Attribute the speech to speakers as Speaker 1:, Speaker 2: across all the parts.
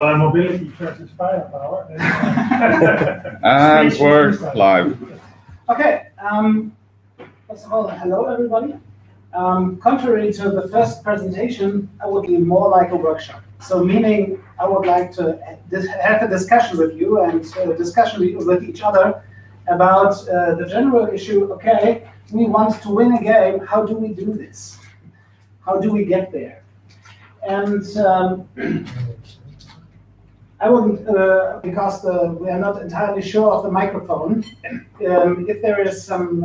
Speaker 1: Mobility versus firepower.
Speaker 2: And we're live.
Speaker 3: Okay. First of all, hello everybody. Contrary to the first presentation, I would be more like a workshop. So meaning I would like to have a discussion with you and a discussion with each other about the general issue. Okay, we want to win a game. How do we do this? How do we get there? And I wouldn't, because we are not entirely sure of the microphone. If there is some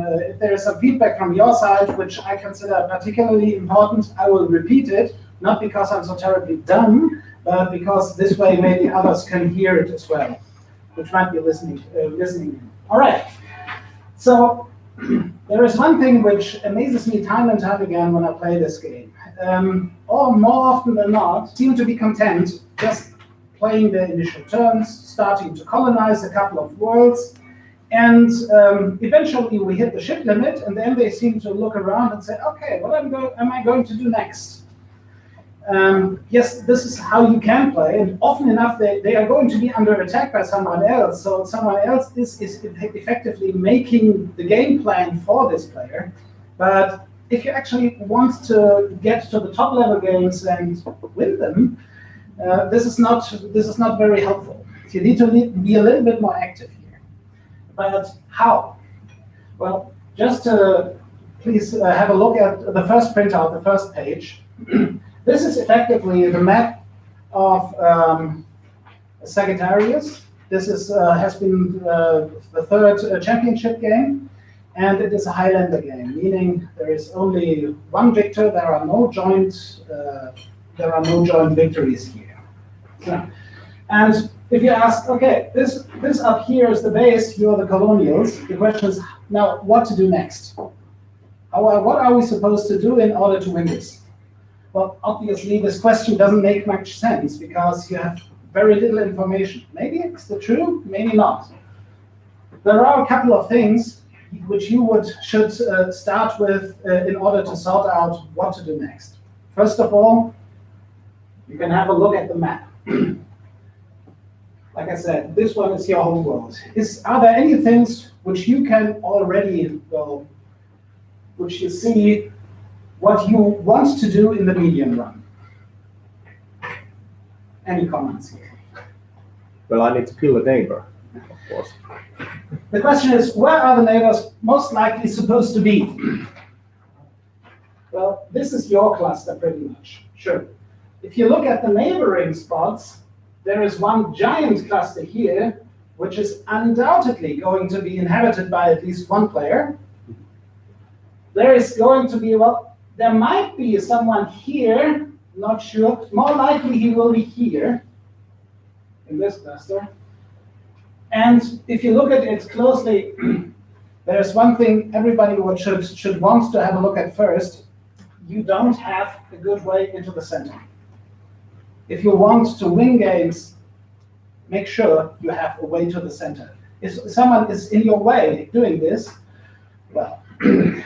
Speaker 3: feedback from your side, which I consider particularly important, I will repeat it. Not because I'm so terribly dumb, but because this way maybe others can hear it as well, which might be listening. All right. So there is one thing which amazes me time and time again when I play this game. Or more often than not, seem to be content just playing the initial turns, starting to colonize a couple of worlds, and eventually we hit the ship limit, and then they seem to look around and say, okay, what am I going to do next? Yes, this is how you can play, and often enough they are going to be under attack by someone else, so someone else is effectively making the game plan for this player. But if you actually want to get to the top level games and win them, this is not very helpful. You need to be a little bit more active here. But how? Well, just to please have a look at the first printout, the first page. This is effectively the map of Sagittarius. This has been the third championship game, and it is a Highlander game, meaning there is only one victor. There are no joint victories here. Yeah. And if you ask, okay, this up here is the base, you're the colonials. The question is now what to do next? What are we supposed to do in order to win this? Well, obviously, this question doesn't make much sense because you have very little information. Maybe it's the truth, maybe not. There are a couple of things which you should start with in order to sort out what to do next. First of all, you can have a look at the map. Like I said, this one is your home world. Are there any things which you can already, which you see what you want to do in the medium run? Any comments here?
Speaker 4: Well, I need to kill a neighbor, of course.
Speaker 3: The question is, where are the neighbors most likely supposed to be? Well, this is your cluster pretty much, sure. If you look at the neighboring spots, there is one giant cluster here, which is undoubtedly going to be inhabited by at least one player. There is going to be, well, there might be someone here, not sure. More likely he will be here, in this cluster. And if you look at it closely, there's one thing everybody should want to have a look at first. You don't have a good way into the center. If you want to win games, make sure you have a way to the center. If someone is in your way doing this, well,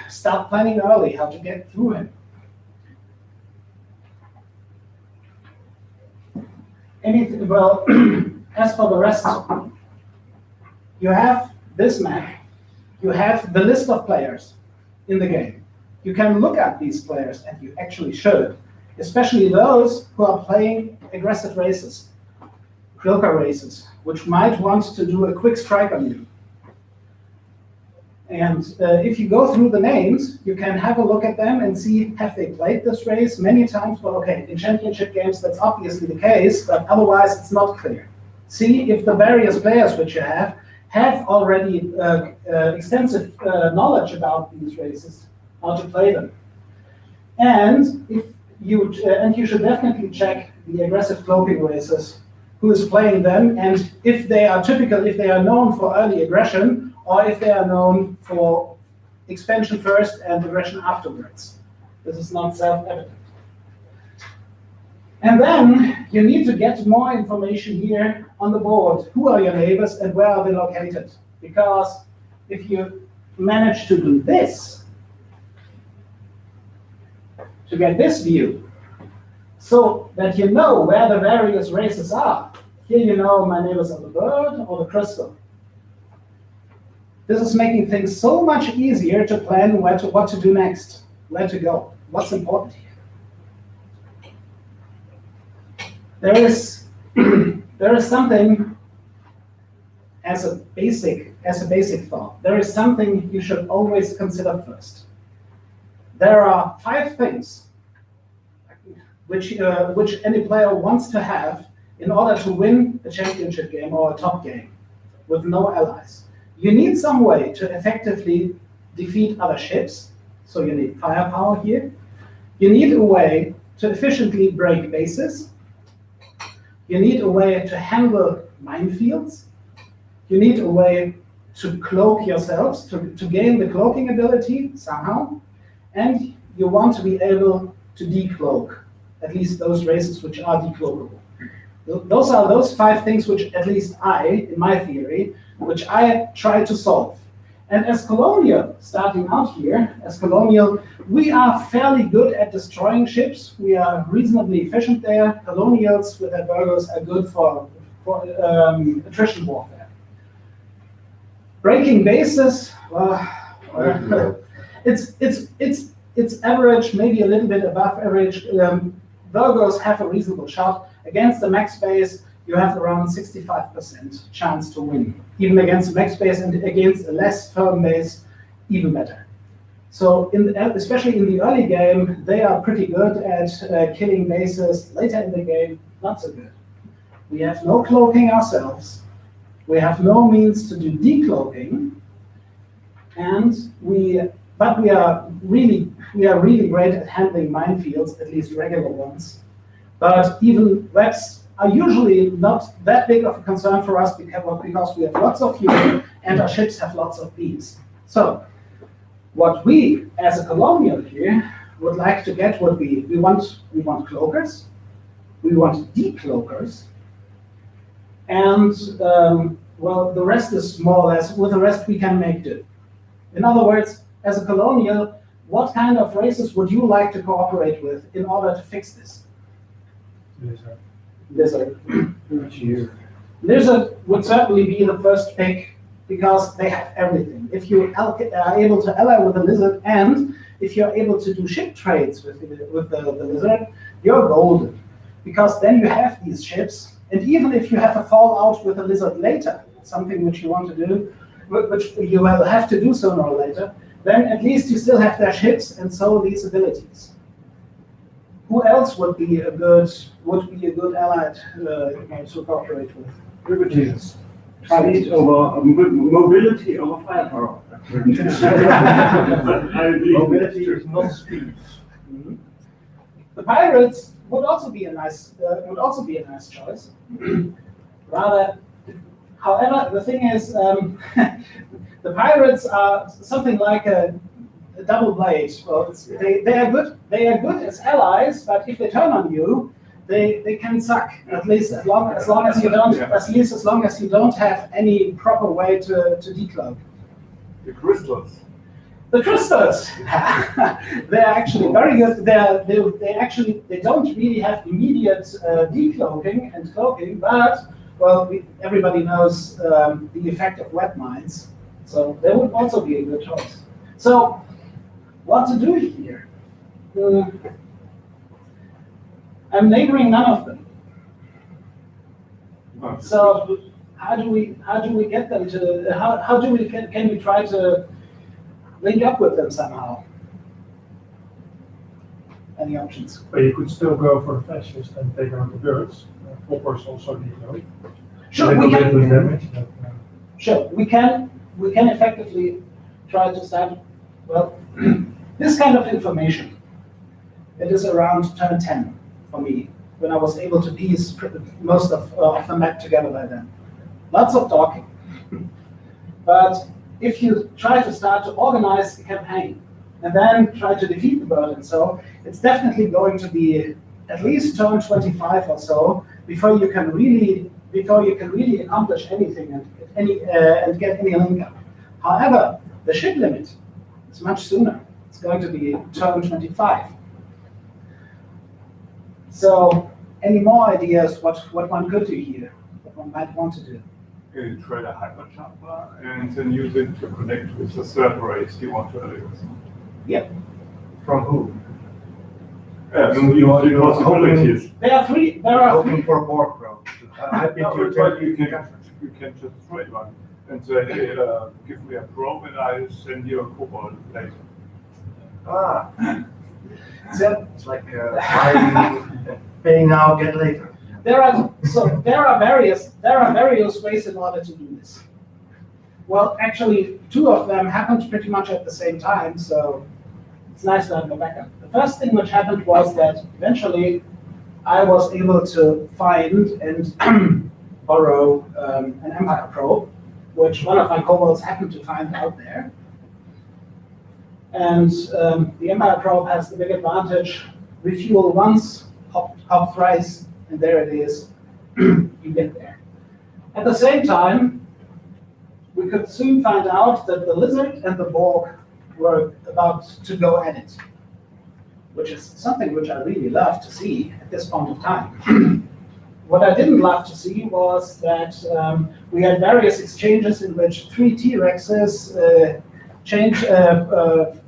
Speaker 3: start planning early how to get through him. Well, as for the rest, you have this map. You have the list of players in the game. You can look at these players, and you actually should. Especially those who are playing aggressive races, cloaker races, which might want to do a quick strike on you. And if you go through the names, you can have a look at them and see, have they played this race many times? Well, okay, in championship games, that's obviously the case, but otherwise it's not clear. See if the various players which you have already extensive knowledge about these races, how to play them. And you should definitely check the aggressive cloaking races, who is playing them, and if they are known for early aggression, or if they are known for expansion first and aggression afterwards. This is not self-evident. And then you need to get more information here on the board. Who are your neighbors and where are they located? Because if you manage to do this, to get this view, so that you know where the various races are, here you know my neighbors are the bird or the crystal. This is making things so much easier to plan what to do next, where to go, what's important here. There is something as a basic thought. There is something you should always consider first. There are 5 things which any player wants to have in order to win a championship game or a top game with no allies. You need some way to effectively defeat other ships, so you need firepower here. You need a way to efficiently break bases. You need a way to handle minefields. You need a way to cloak yourselves, to gain the cloaking ability somehow. And you want to be able to decloak, at least those races which are decloakable. Those are those 5 things which at least in my theory, which I try to solve. And as Colonial, starting out here, as Colonial, we are fairly good at destroying ships. We are reasonably efficient there. Colonials with their burgers are good for attrition warfare. Breaking bases, it's average, maybe a little bit above average. Burgers have a reasonable shot. Against the max base, you have around 65% chance to win. Even against the max base and against a less firm base, even better. So, especially in the early game, they are pretty good at killing bases. Later in the game, not so good. We have no cloaking ourselves. We have no means to do decloaking, but we are really great at handling minefields, at least regular ones. But even webs are usually not that big of a concern for us because we have lots of fuel and our ships have lots of beams. So, what we, as a Colonial here, would like to get would be we want cloakers, we want decloakers, and well, the rest is more or less, with the rest we can make do. In other words, as a Colonial, what kind of races would you like to cooperate with in order to fix this? Lizard. Lizard would certainly be the first pick because they have everything. If you are able to ally with the Lizard and if you're able to do ship trades with the Lizard, you're golden. Because then you have these ships, and even if you have a fallout with the Lizard later, something which you want to do, which you will have to do sooner or later, then at least you still have their ships and so these abilities. Who else would be a good ally to cooperate with?
Speaker 2: Privileges. Speed over mobility over firepower.
Speaker 1: Mobility is not speed.
Speaker 3: Mm-hmm. The pirates would also be a nice choice. Rather, however, the thing is, the pirates are something like a double blade. Well, they are good. They are good as allies, but if they turn on you, they can suck. At least as long as you don't have any proper way to decloak.
Speaker 2: The crystals.
Speaker 3: The crystals. They're actually very good. They don't really have immediate decloaking and cloaking, but well, everybody knows the effect of wet mines, so they would also be a good choice. So, what to do here? I'm neighboring none of them. So, how do we get them to? Can we try to link up with them somehow? Any options?
Speaker 1: But you could still go for the fascist and take out the birds. Poppers also decloak.
Speaker 3: Sure, we can.
Speaker 1: Damage,
Speaker 3: Sure, we can effectively try to start. Well, this kind of information. It is around turn 10 for me when I was able to piece most of the map together by then. Lots of talking. But if you try to start to organize a campaign and then try to defeat the bird and so, it's definitely going to be at least turn 25 or so before you can really accomplish anything and get any link up. However, the ship limit is much sooner. It's going to be turn 25. So, any more ideas what one could do here? might want to do.
Speaker 2: You trade a hyperjumper and then use it to connect with the third race you want to use.
Speaker 3: Yep.
Speaker 5: From who?
Speaker 2: The possibilities.
Speaker 3: There are three.
Speaker 5: Hoping for a board probe.
Speaker 2: No, but you can just trade one and say, hey, give me a probe and I send you a cobalt later.
Speaker 5: Ah,
Speaker 3: So
Speaker 5: it's like pay now, get later.
Speaker 3: there are various ways in order to do this. Well, actually, two of them happened pretty much at the same time, so it's nice to have a backup. The first thing which happened was that eventually I was able to find and borrow an Empire probe, which one of my kobolds happened to find out there. And the Empire probe has the big advantage: refuel once, hop thrice, and there it is. You get there. At the same time, we could soon find out that the lizard and the Borg were about to go at it, which is something which I really love to see at this point of time. What I didn't love to see was that we had various exchanges in which 3 T-Rexes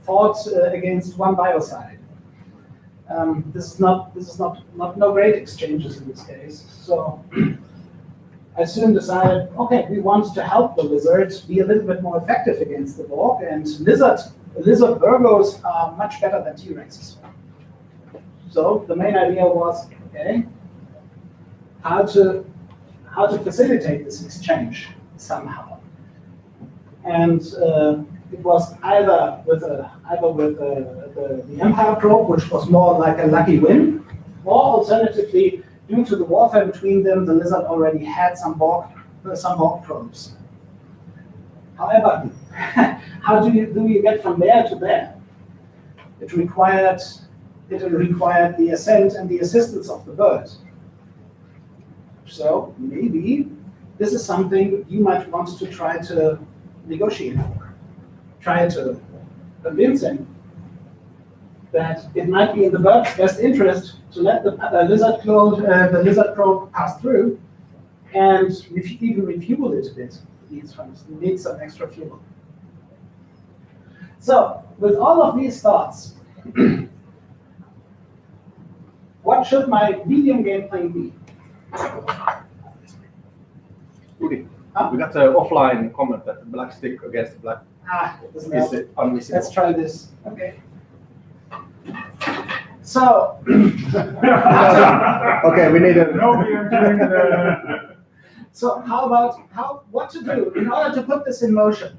Speaker 3: fought against 1 biocide. This is not no great exchanges in this case. So I soon decided, okay, we want to help the lizard be a little bit more effective against the Borg, and lizard Virgos are much better than T-Rexes. So the main idea was, okay, how to facilitate this exchange somehow. And it was either with the Empire probe, which was more like a lucky win, or alternatively, due to the warfare between them, the lizard already had some Borg probes. However, how do you get from there to there? It required the ascent and the assistance of the bird. So maybe this is something you might want to try to negotiate for. Try to convince him that it might be in the bird's best interest to let the lizard probe pass through, and even refuel it a bit. It needs some extra fuel. So, with all of these thoughts, what should my medium game plan be?
Speaker 4: Udi, we got an offline comment that the black stick against the black
Speaker 3: It doesn't
Speaker 4: is
Speaker 3: help.
Speaker 4: unmissable.
Speaker 3: Let's try this. Okay. So,
Speaker 4: Okay, we need a.
Speaker 2: No, we are doing the.
Speaker 3: so what to do in order to put this in motion?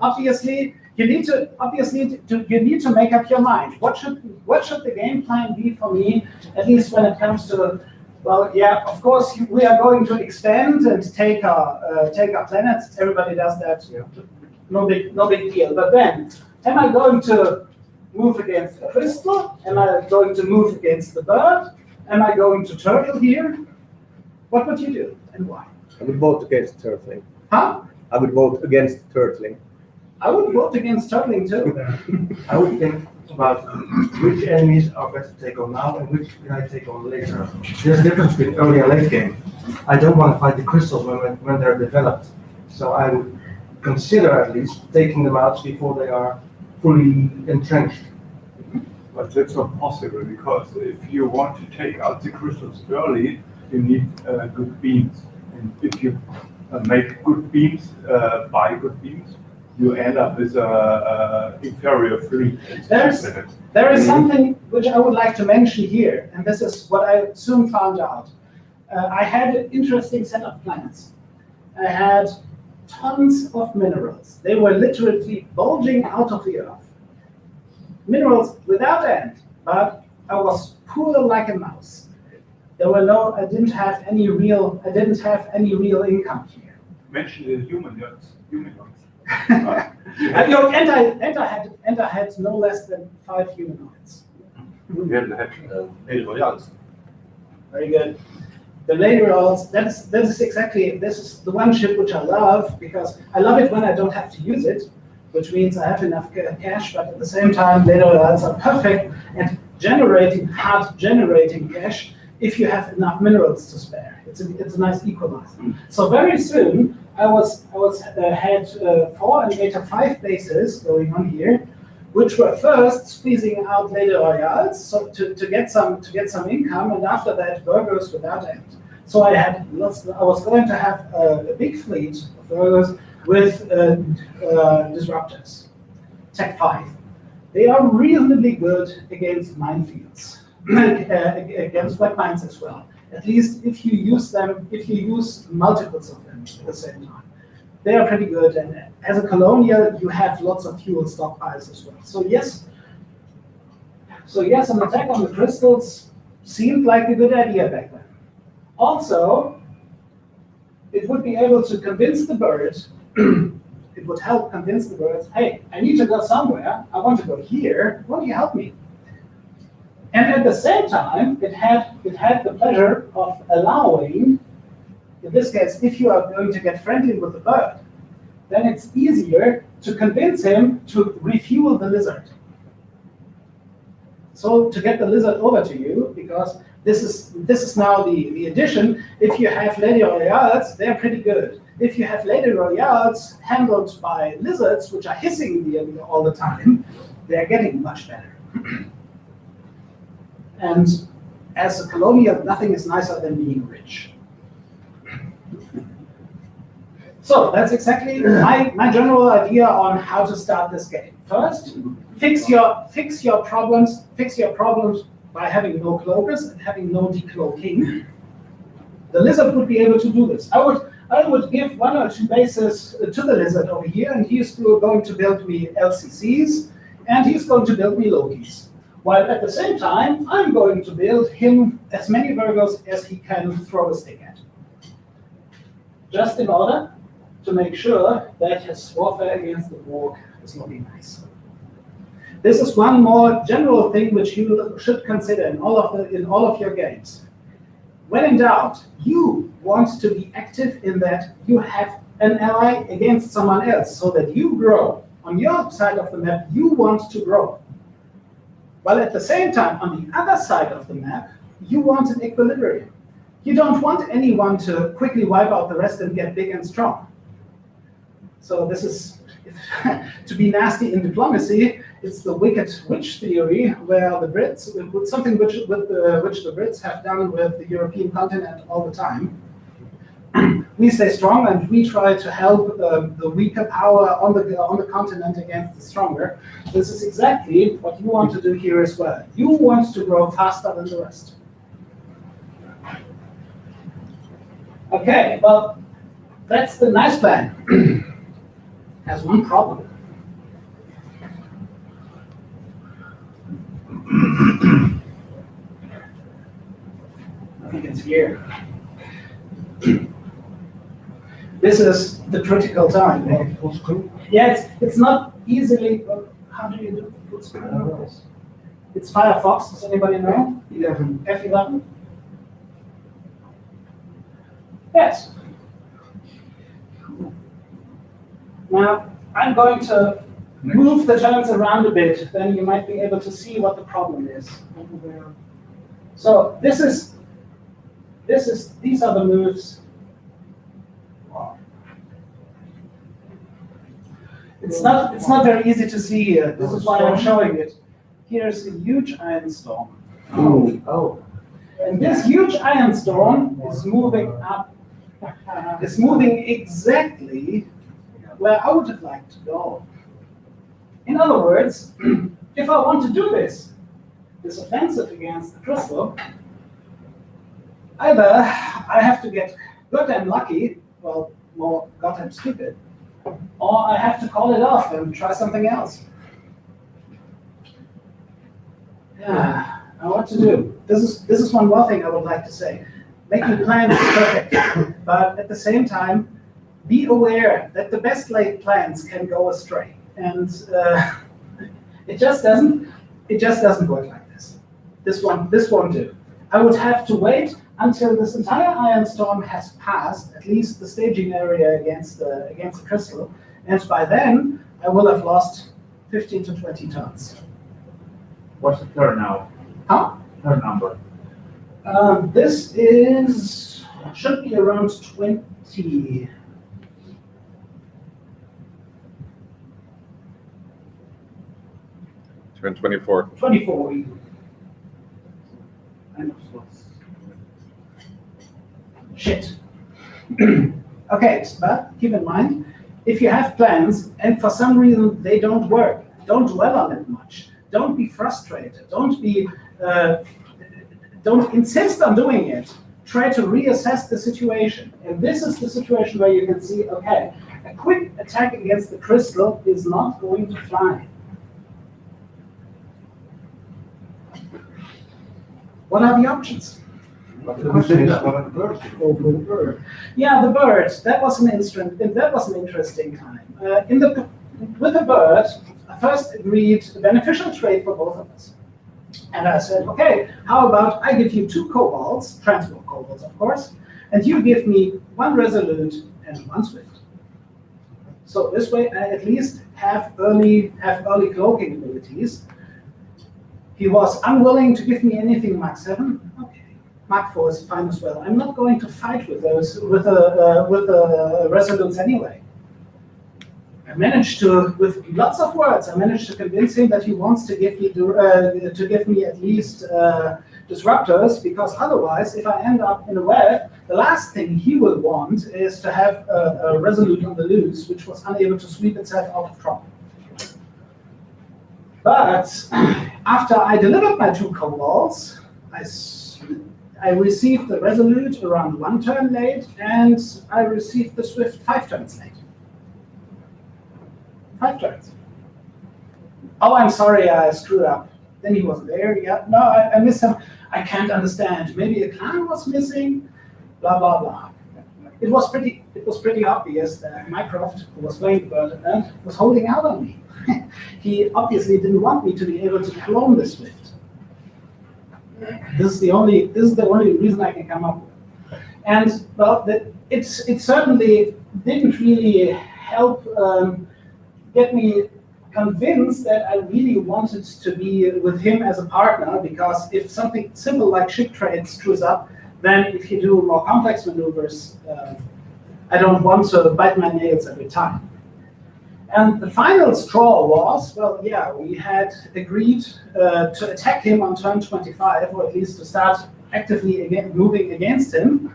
Speaker 3: Obviously, you need to make up your mind. What should the game plan be for me? At least when it comes to, well, yeah, of course we are going to expand and take our planets. Everybody does that.
Speaker 5: Yeah.
Speaker 3: No big deal. But then, am I going to move against the crystal? Am I going to move against the bird? Am I going to turtle here? What would you do and why?
Speaker 4: I would vote against turtling.
Speaker 3: Huh?
Speaker 4: I would vote against turtling.
Speaker 3: I would vote against turtling too.
Speaker 5: I would think about which enemies are best to take on now and which can I take on later. There's a difference between early and late game. I don't want to fight the crystals when they're developed. So I would consider at least taking them out before they are fully entrenched.
Speaker 2: But that's not possible, because if you want to take out the crystals early, you need good beams. And if you make good beams, buy good beams, you end up with a inferior fleet.
Speaker 3: There is something which I would like to mention here, and this is what I soon found out. I had an interesting set of planets. I had tons of minerals. They were literally bulging out of the earth. Minerals without end, but I was poor like a mouse. I didn't have any real income here.
Speaker 2: Mention the humanoids.
Speaker 3: And I had no less than 5 humanoids. Very good. The laterals, this is the one ship which I love, because I love it when I don't have to use it, which means I have enough cash, but at the same time, laterals are perfect at generating cash if you have enough minerals to spare. It's a nice equalizer. So very soon I had 4 and later 5 bases going on here, which were first squeezing out later royales, so to get some income, and after that burgers without end. So I was going to have a big fleet of burgers with disruptors, Tech 5. They are reasonably good against minefields, against wet mines as well. At least if you use them, if you use multiples of them at the same time. They are pretty good, and as a colonial, you have lots of fuel stockpiles as well. So yes, an attack on the crystals seemed like a good idea back then. Also, it would be able to convince the birds, it would help convince the birds, hey, I need to go somewhere, I want to go here, won't you help me? And at the same time, it had the pleasure of allowing, in this case, if you are going to get friendly with the bird, then it's easier to convince him to refuel the lizard. So to get the lizard over to you, because this is now the addition. If you have lady royales, they're pretty good. If you have lady royales handled by lizards, which are hissing all the time, they're getting much better. And as a colonial, nothing is nicer than being rich. So that's exactly my general idea on how to start this game. First, fix your problems by having no cloakers and having no decloaking. The lizard would be able to do this. I would give 1 or 2 bases to the lizard over here, and he's going to build me LCCs, and he's going to build me Lokis. While at the same time, I'm going to build him as many burgers as he can throw a stick at. Just in order to make sure that his warfare against the Borg is looking nice. This is one more general thing which you should consider in all of your games. When in doubt, you want to be active in that you have an ally against someone else, so that you grow. On your side of the map, you want to grow. While at the same time, on the other side of the map, you want an equilibrium. You don't want anyone to quickly wipe out the rest and get big and strong. So this is, to be nasty in diplomacy, it's the wicked witch theory, where the Brits, something which the Brits have done with the European continent all the time. We stay strong and we try to help the weaker power on the continent against the stronger. This is exactly what you want to do here as well. You want to grow faster than the rest. Okay, well, that's the nice plan. Has one problem. I think it's here. This is the critical time. Yeah, it's not easily. How do you do full screen? It's Firefox. Does anybody know? 11. F11. Yes. Now I'm going to move the turns around a bit. Then you might be able to see what the problem is. So these are the moves. It's not very easy to see here. This is why I'm showing it. Here's a huge iron storm.
Speaker 5: Oh.
Speaker 3: And this huge iron storm is moving up. It's moving exactly where I would have liked to go. In other words, if I want to do this offensive against the crystal, either I have to get goddamn lucky, well, more goddamn stupid, or I have to call it off and try something else. Yeah, what to do? This is one more thing I would like to say. Making plans is perfect, but at the same time, be aware that the best laid plans can go astray, and it just doesn't work like this. This won't do. I would have to wait until this entire iron storm has passed, at least the staging area against the crystal, and by then I will have lost 15 to 20 tons.
Speaker 6: What's the third now?
Speaker 3: Huh?
Speaker 6: Third number.
Speaker 3: This should be around 20.
Speaker 6: 24.
Speaker 3: 24 even. I know. Shit. Okay, but keep in mind, if you have plans and for some reason they don't work, don't dwell on it much. Don't be frustrated. Don't insist on doing it. Try to reassess the situation. And this is the situation where you can see, okay, a quick attack against the crystal is not going to fly. What are the options?
Speaker 5: But the question is, what are the birds?
Speaker 3: Go for the bird. Yeah, the bird. That was an interesting time. With the bird, I first agreed a beneficial trade for both of us. And I said, okay, how about I give you 2 cobalts, transport cobalts, of course, and you give me 1 resolute and 1 swift. So this way, I at least have early cloaking abilities. He was unwilling to give me anything Mach 7. Okay, Mach 4 is fine as well. I'm not going to fight with those with the resolutes anyway. I managed to, with lots of words, I managed to convince him that he wants to give me at least disruptors, because otherwise, if I end up in a web, the last thing he will want is to have a resolute on the loose, which was unable to sweep itself out of trouble. But after I delivered my 2 cobalts, I received the resolute around 1 turn late, and I received the swift 5 turns late. 5 turns. Oh, I'm sorry, I screwed up. Then he wasn't there. Yeah, no, I missed him. I can't understand. Maybe a clan was missing. Blah blah blah. It was pretty obvious that Mycroft, who was playing the bird, was holding out on me. He obviously didn't want me to be able to clone the Swift. This is the only reason I can come up with. And well, it certainly didn't really help get me convinced that I really wanted to be with him as a partner, because if something simple like ship trade screws up, then if you do more complex maneuvers, I don't want to bite my nails every time. And the final straw was, well, yeah, we had agreed to attack him on turn 25, or at least to start actively moving against him.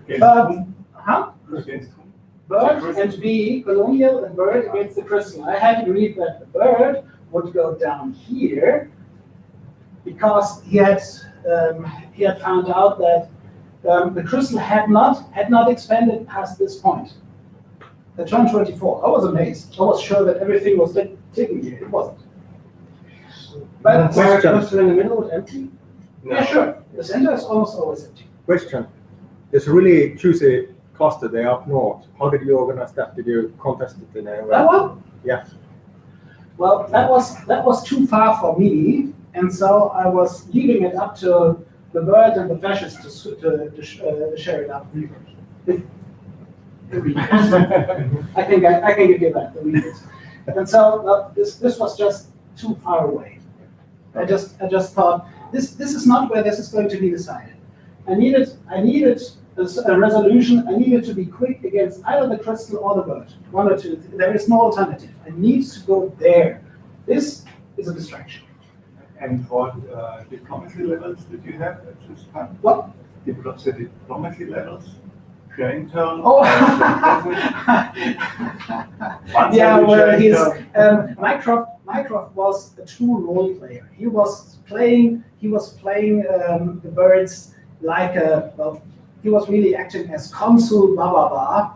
Speaker 2: Against whom?
Speaker 3: Bird and B, Colonial and Bird against the Crystal. I had agreed that the Bird would go down here because he had found out that the Crystal had not expanded past this point. The turn 24. I was amazed. I was sure that everything was taken here. It wasn't. But
Speaker 5: Question.
Speaker 4: Cluster in the middle is empty?
Speaker 3: yeah, sure. The center is almost always empty.
Speaker 4: Question. There's a really juicy cluster there up north. How did you organize that? Did you contest it in any way?
Speaker 3: That one?
Speaker 4: Yeah.
Speaker 3: Well, that was too far for me, and so I was leaving it up to the Bird and the Fascists to share it out. I can give you that. The readers. And so this was just too far away. I just thought this is not where this is going to be decided. I needed a resolution. I needed to be quick against either the Crystal or the Bird. One or two. There is no alternative. I need to go there. This is a distraction.
Speaker 2: And what diplomacy levels did you have at this time?
Speaker 3: What?
Speaker 2: Diplomacy levels? Sharing turn?
Speaker 3: Oh, yeah. Well, Mycroft was a true role player. He was playing the birds like he was really acting as consul, blah blah blah,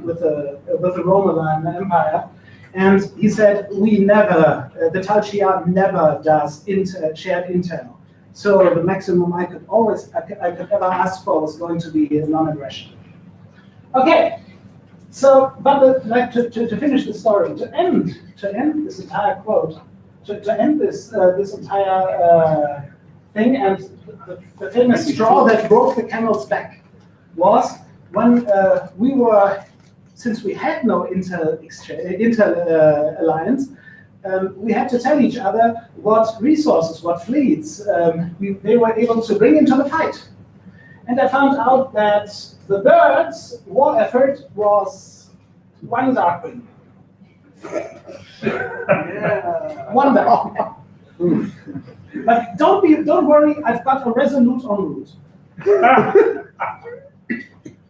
Speaker 3: with the Romulan Empire. And he said, the Tal Shiar never does shared intel. So the maximum I could ever ask for was going to be non-aggression. Okay, so but to finish the story, to end this entire quote, to end this entire thing, and the famous straw that broke the camel's back was when since we had no intel alliance, we had to tell each other what resources, what fleets they were able to bring into the fight. And I found out that the birds' war effort was one Darkwing. One Darkwing. But don't worry, I've got a Resolute en route.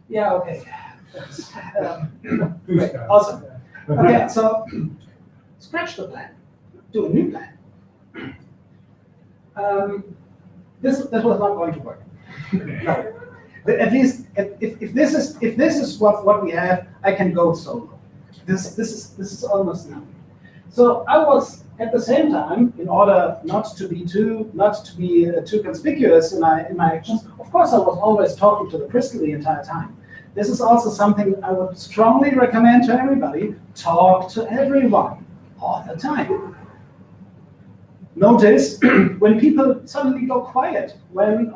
Speaker 3: Yeah, okay. Great, awesome. Okay, so scratch the plan. Do a new plan. This was not going to work. No. But at least if this is what we have, I can go solo. This is almost nothing. So I was at the same time, in order not to be too conspicuous in my actions. Of course, I was always talking to the crystal the entire time. This is also something I would strongly recommend to everybody. Talk to everyone all the time. Notice when people suddenly go quiet, when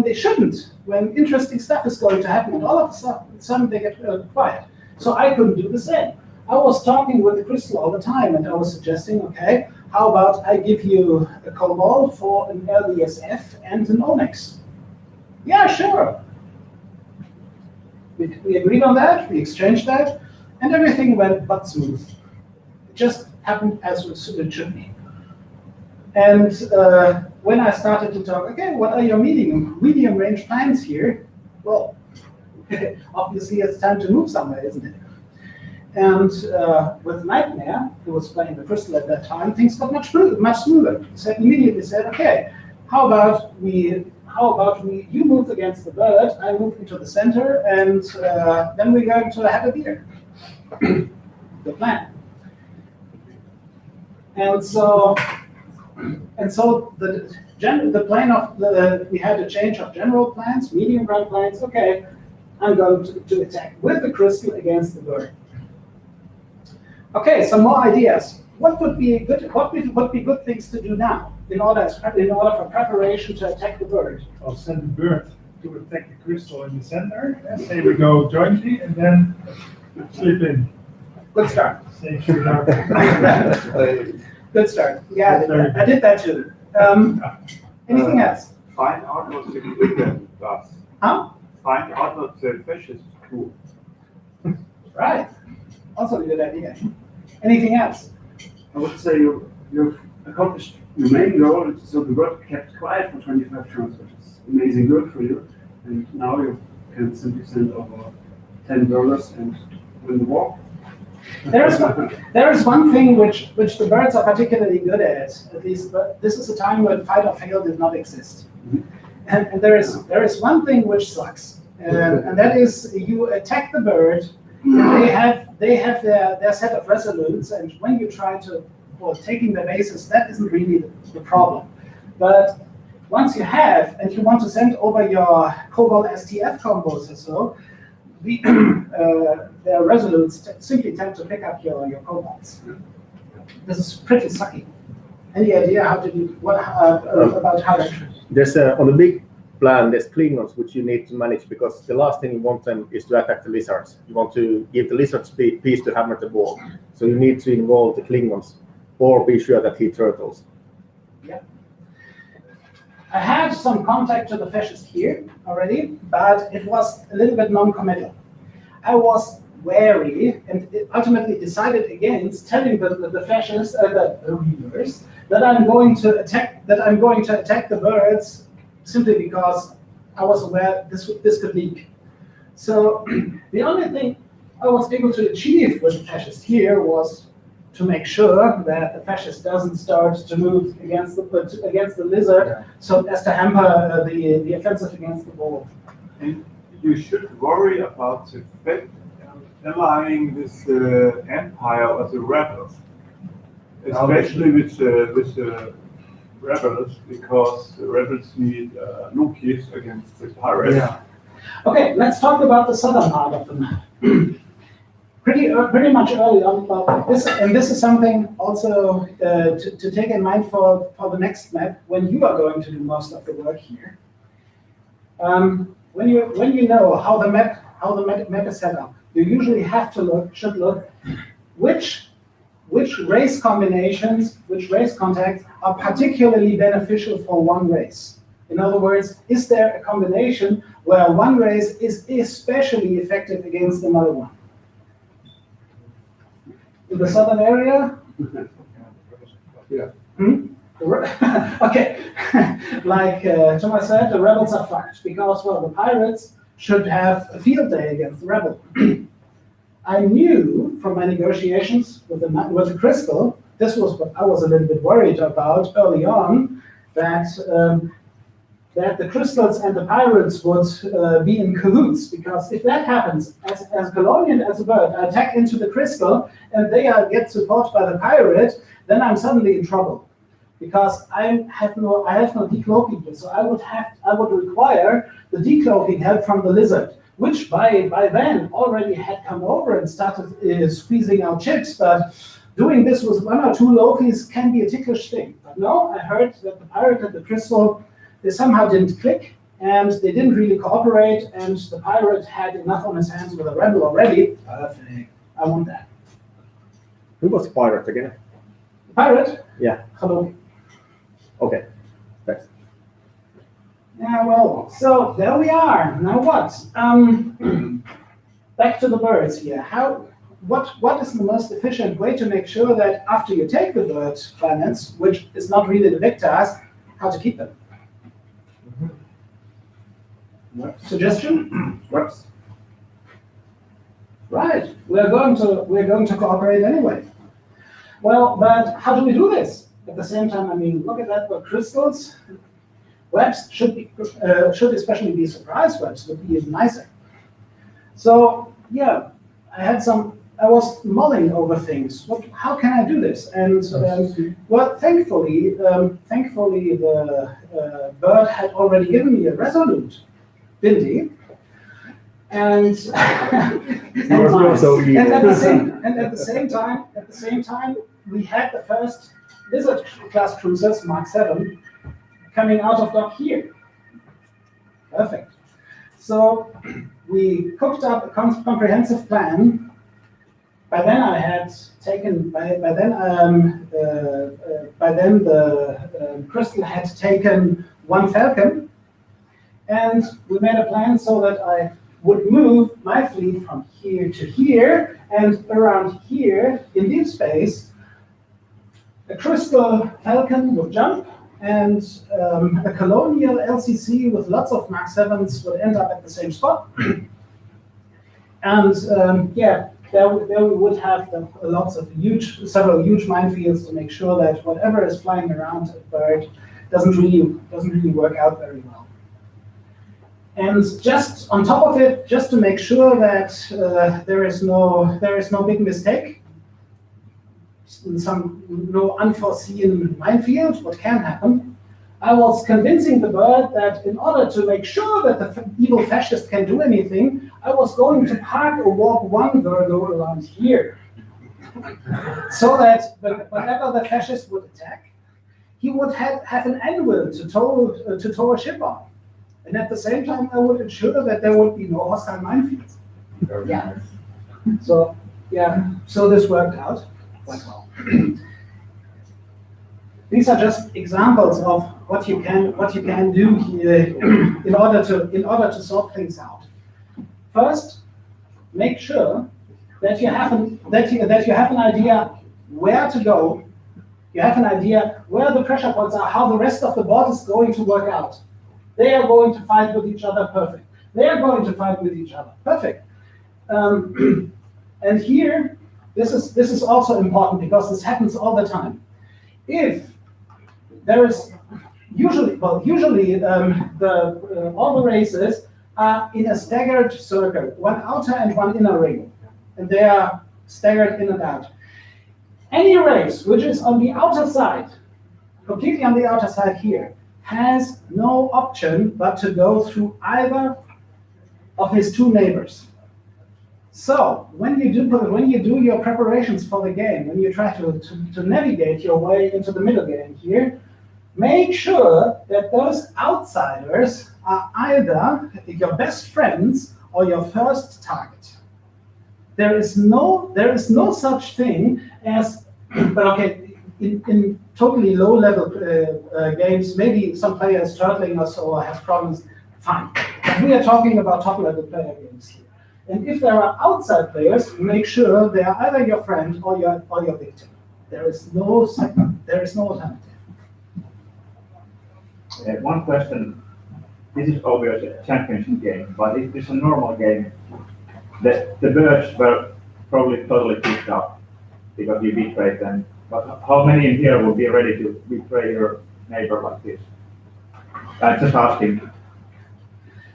Speaker 3: they shouldn't, when interesting stuff is going to happen, and all of a sudden they get quiet. So I couldn't do the same. I was talking with the crystal all the time, and I was suggesting, okay, how about I give you a cobalt for an LDSF and an Onyx? Yeah, sure. We agreed on that, we exchanged that, and everything went but smooth. It just happened as it should be. And when I started to talk, okay, what are your medium range plans here? Well, obviously it's time to move somewhere, isn't it? And with Nightmare, who was playing the crystal at that time, things got much smoother. He immediately said, okay, how about you move against the bird, I move into the center, and then we're going to have a beer. The plan. And so the plan of we had a change of general plans, medium run plans. Okay, I'm going to attack with the crystal against the bird. Okay, some more ideas. What would be good things to do now in order for preparation to attack the bird?
Speaker 1: I'll send the bird to attack the crystal in the center, and say we go jointly, and then sleep in.
Speaker 3: Good start.
Speaker 1: Save your dark.
Speaker 3: Good start. Yeah, I did that too. Anything else?
Speaker 2: Find out what the quicker does.
Speaker 3: Huh?
Speaker 2: Find out what the fascist do.
Speaker 3: Right. Also a good idea. Anything else?
Speaker 6: I would say you've accomplished your main goal, so the world kept quiet for 25 turns, which is amazing good for you. And now you can simply send over $10 and win the war.
Speaker 3: There is one thing which the birds are particularly good at least, but this is a time when fight or fail did not exist. And there is one thing which sucks, and that is you attack the bird, and they have their set of resolutes, and when you try to taking the bases, that isn't really the problem. But once you have, and you want to send over your Cobalt STF combos or so, their resolutes simply tend to pick up your cobalts. This is pretty sucky. Any idea about how that?
Speaker 4: There's on the big plan, there's Klingons which you need to manage, because the last thing you want them is to attack the lizards. You want to give the lizards peace to hammer the ball. So you need to involve the Klingons, or be sure that he turtles.
Speaker 3: Yeah. I had some contact to the fascist here already, but it was a little bit non-committal. I was wary and ultimately decided against telling the fascists, the readers, that I'm going to attack the birds simply because I was aware this could leak. So the only thing I was able to achieve with the fascist here was to make sure that the fascist doesn't start to move against the lizard, so as to hamper the offensive against the ball.
Speaker 2: And you should worry about the fact allying with Empire or the rebels, especially with the rebels, because the rebels need Nukis against the pirates.
Speaker 3: Yeah. Okay, let's talk about the southern part of the map. Pretty much early on about this, and this is something also to take in mind for the next map when you are going to do most of the work here. When you know how the map is set up, you usually should look which which race combinations, which race contacts are particularly beneficial for one race. In other words, is there a combination where one race is especially effective against another one? In the southern area?
Speaker 6: Yeah.
Speaker 3: Okay, like Thomas said, the rebels are fucked because, well, the pirates should have a field day against the rebel. I knew from my negotiations with the crystal, this was what I was a little bit worried about early on, that that the crystals and the pirates would be in cahoots, because if that happens, as a colonial, as a bird, I attack into the crystal and they get support by the pirate, then I'm suddenly in trouble. Because I have no decloaking, so I would require the decloaking help from the lizard, which by then already had come over and started squeezing out chips. But doing this with one or two Lokis can be a ticklish thing. But no, I heard that the pirate and the crystal, they somehow didn't click, and they didn't really cooperate, and the pirate had enough on his hands with a rebel already. Perfect. I want that.
Speaker 4: Who was pirate again?
Speaker 3: The pirate?
Speaker 4: Yeah.
Speaker 3: Hello.
Speaker 4: Okay. Thanks.
Speaker 3: Yeah, well, so there we are. Now what? Back to the birds here. What is the most efficient way to make sure that after you take the bird planets, which is not really the big task, how to keep them? Suggestion?
Speaker 6: Whoops.
Speaker 3: Right. We're going to cooperate anyway. Well, but how do we do this? At the same time, I mean, look at that. But crystals, webs should especially be surprise webs. Would be even nicer. So yeah, I was mulling over things. How can I do this? And well, thankfully, the bird had already given me a resolute, didn't he? And and at the same time, we had the first Lizard class cruisers, Mark 7, coming out of dock here. Perfect. So we cooked up a comprehensive plan. By then I had taken. By then the crystal had taken one falcon, and we made a plan so that I would move my fleet from here to here and around here in deep space. A crystal falcon would jump, and a colonial LCC with lots of Mark 7s would end up at the same spot. And yeah, there we would have several huge minefields to make sure that whatever is flying around a bird doesn't really work out very well. And just on top of it, just to make sure that there is no big mistake, no unforeseen minefield, what can happen, I was convincing the bird that in order to make sure that the evil fascist can do anything, I was going to park a Warp 1 Virgo around here. So that whenever the fascist would attack, he would have an anvil to tow a ship on. And at the same time, I would ensure that there would be no hostile minefields. Yeah. So yeah, so this worked out quite well. These are just examples of what you can do here in order to sort things out. First, make sure that you have an idea where to go. You have an idea where the pressure points are, how the rest of the board is going to work out. They are going to fight with each other, perfect. They are going to fight with each other, perfect. And here, this is also important because this happens all the time. If there is usually all the races are in a staggered circle, one outer and one inner ring, and they are staggered in and out. Any race which is on the outer side, completely on the outer side here, has no option but to go through either of his two neighbors. So when you do your preparations for the game, when you try to navigate your way into the middle game here, make sure that those outsiders are either your best friends or your first target. There is no such thing as But okay, in totally low-level games, maybe some player is turtling us or has problems, fine. But we are talking about top-level player games here. And if there are outside players, make sure they are either your friend or your victim. There is no second, there is no alternative.
Speaker 7: One question. This is obviously a championship game, but if it's a normal game, the birds were probably totally picked up because you betrayed them. But how many in here would be ready to betray your neighbor like this? I'm just asking.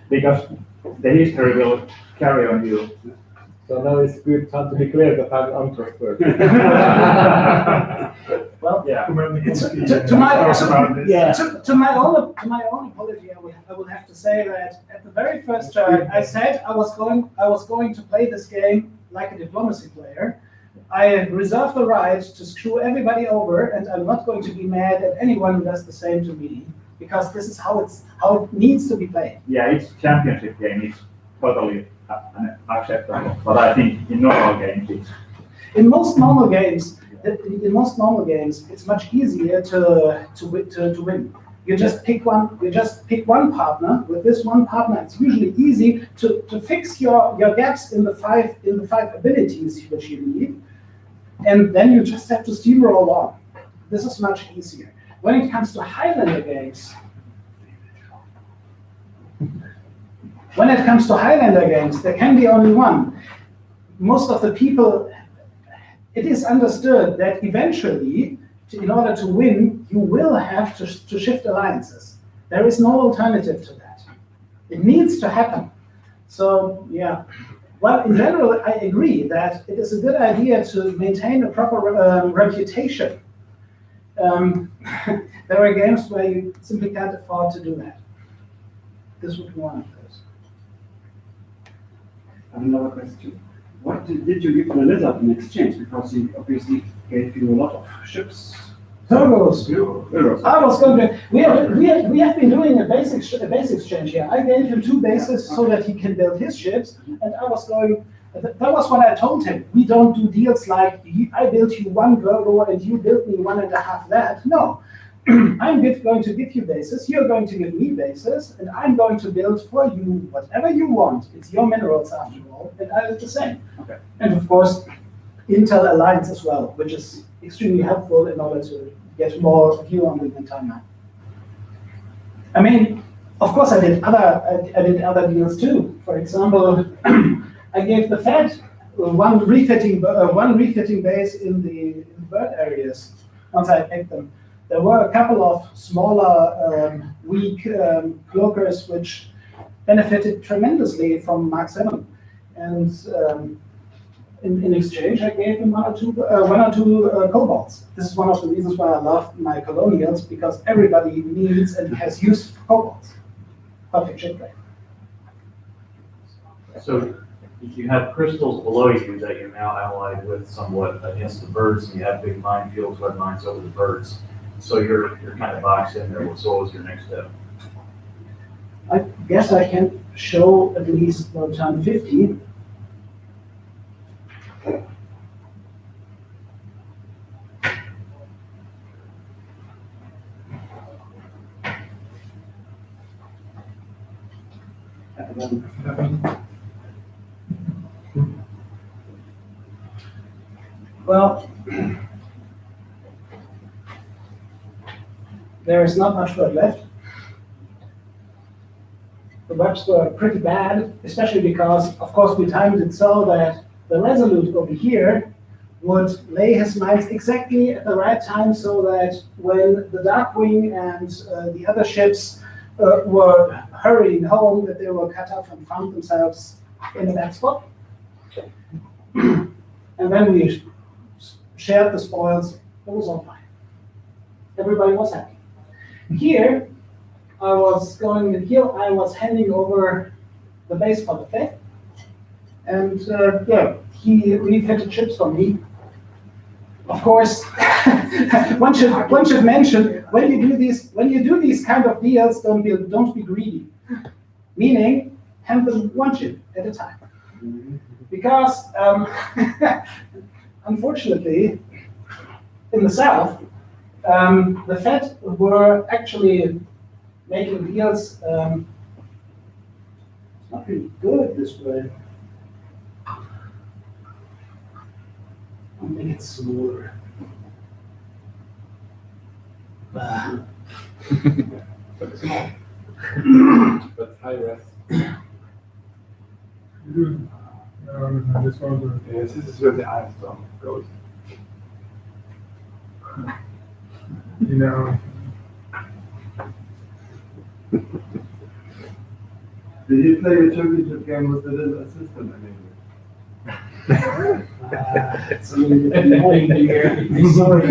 Speaker 7: Because the history will carry on you.
Speaker 4: So now it's good time to declare that I'm untrustworthy.
Speaker 3: Well,
Speaker 7: Yeah.
Speaker 3: to my own apology, I will have to say that at the very first turn, I said I was going to play this game like a diplomacy player. I reserve the right to screw everybody over, and I'm not going to be mad at anyone who does the same to me, because this is how it needs to be played.
Speaker 7: Yeah, it's a championship game. It's totally acceptable. But I think in normal games, it's
Speaker 3: In most normal games, it's much easier to win. You just pick one. You just pick one partner. With this one partner, it's usually easy to fix your gaps in the five abilities which you need, and then you just have to steamroll on. This is much easier. When it comes to Highlander games, there can be only one. Most of the people, it is understood that eventually, in order to win, you will have to shift alliances. There is no alternative to that. It needs to happen. So, yeah. Well, in general, I agree that it is a good idea to maintain a proper reputation. There are games where you simply can't afford to do that. This would be one of those.
Speaker 6: I have another question. What did you give the lizard in exchange? Because he obviously gave you a lot of ships.
Speaker 3: Turbos.
Speaker 6: Euros.
Speaker 3: I was going to. We have been doing a base exchange here. I gave him 2 bases so that he can build his ships, and I was going. That was what I told him. We don't do deals like I built you 1 Virgo and you built me 1.5 that. No, I'm going to give you bases. You're going to give me bases, and I'm going to build for you whatever you want. It's your minerals after all, and I did the same.
Speaker 7: Okay.
Speaker 3: And of course, Intel Alliance as well, which is extremely helpful in order to get more view on the Mentar map. I mean, of course, I did other deals too. For example, I gave the Fed one refitting base in the bird areas. Once I picked them, there were a couple of smaller, weak cloakers which benefited tremendously from Mark 7, and in exchange, I gave him one or two cobalts. This is one of the reasons why I love my colonials, because everybody needs and has used cobalts. Perfect ship play.
Speaker 8: So if you have crystals below you that you're now allied with somewhat against the birds, and you have big minefields, red mines over the birds, so you're kind of boxed in there. So what was your next step?
Speaker 3: I guess I can show at least turn 50. Well, there is not much word left. The webs were pretty bad, especially because, of course, we timed it so that the Resolute over here would lay his mines exactly at the right time, so that when the Darkwing and the other ships were hurrying home, that they were cut off and found themselves in a bad spot. And then we shared the spoils. It was all fine. Everybody was happy. Here, I was handing over the base for the Fed, and yeah, he refitted ships for me. Of course, one should mention, when you do these kind of deals, don't be greedy. Meaning, handle one ship at a time, because unfortunately, in the south, the Fed were actually making deals. It's not really good this way. I'll make it smaller.
Speaker 2: But small.
Speaker 9: But high res.
Speaker 1: This one.
Speaker 2: Yes, this is where the iron goes.
Speaker 1: You know.
Speaker 6: Did you play a championship game with the little assistant anyway?
Speaker 3: It's a little bit annoying here. Sorry.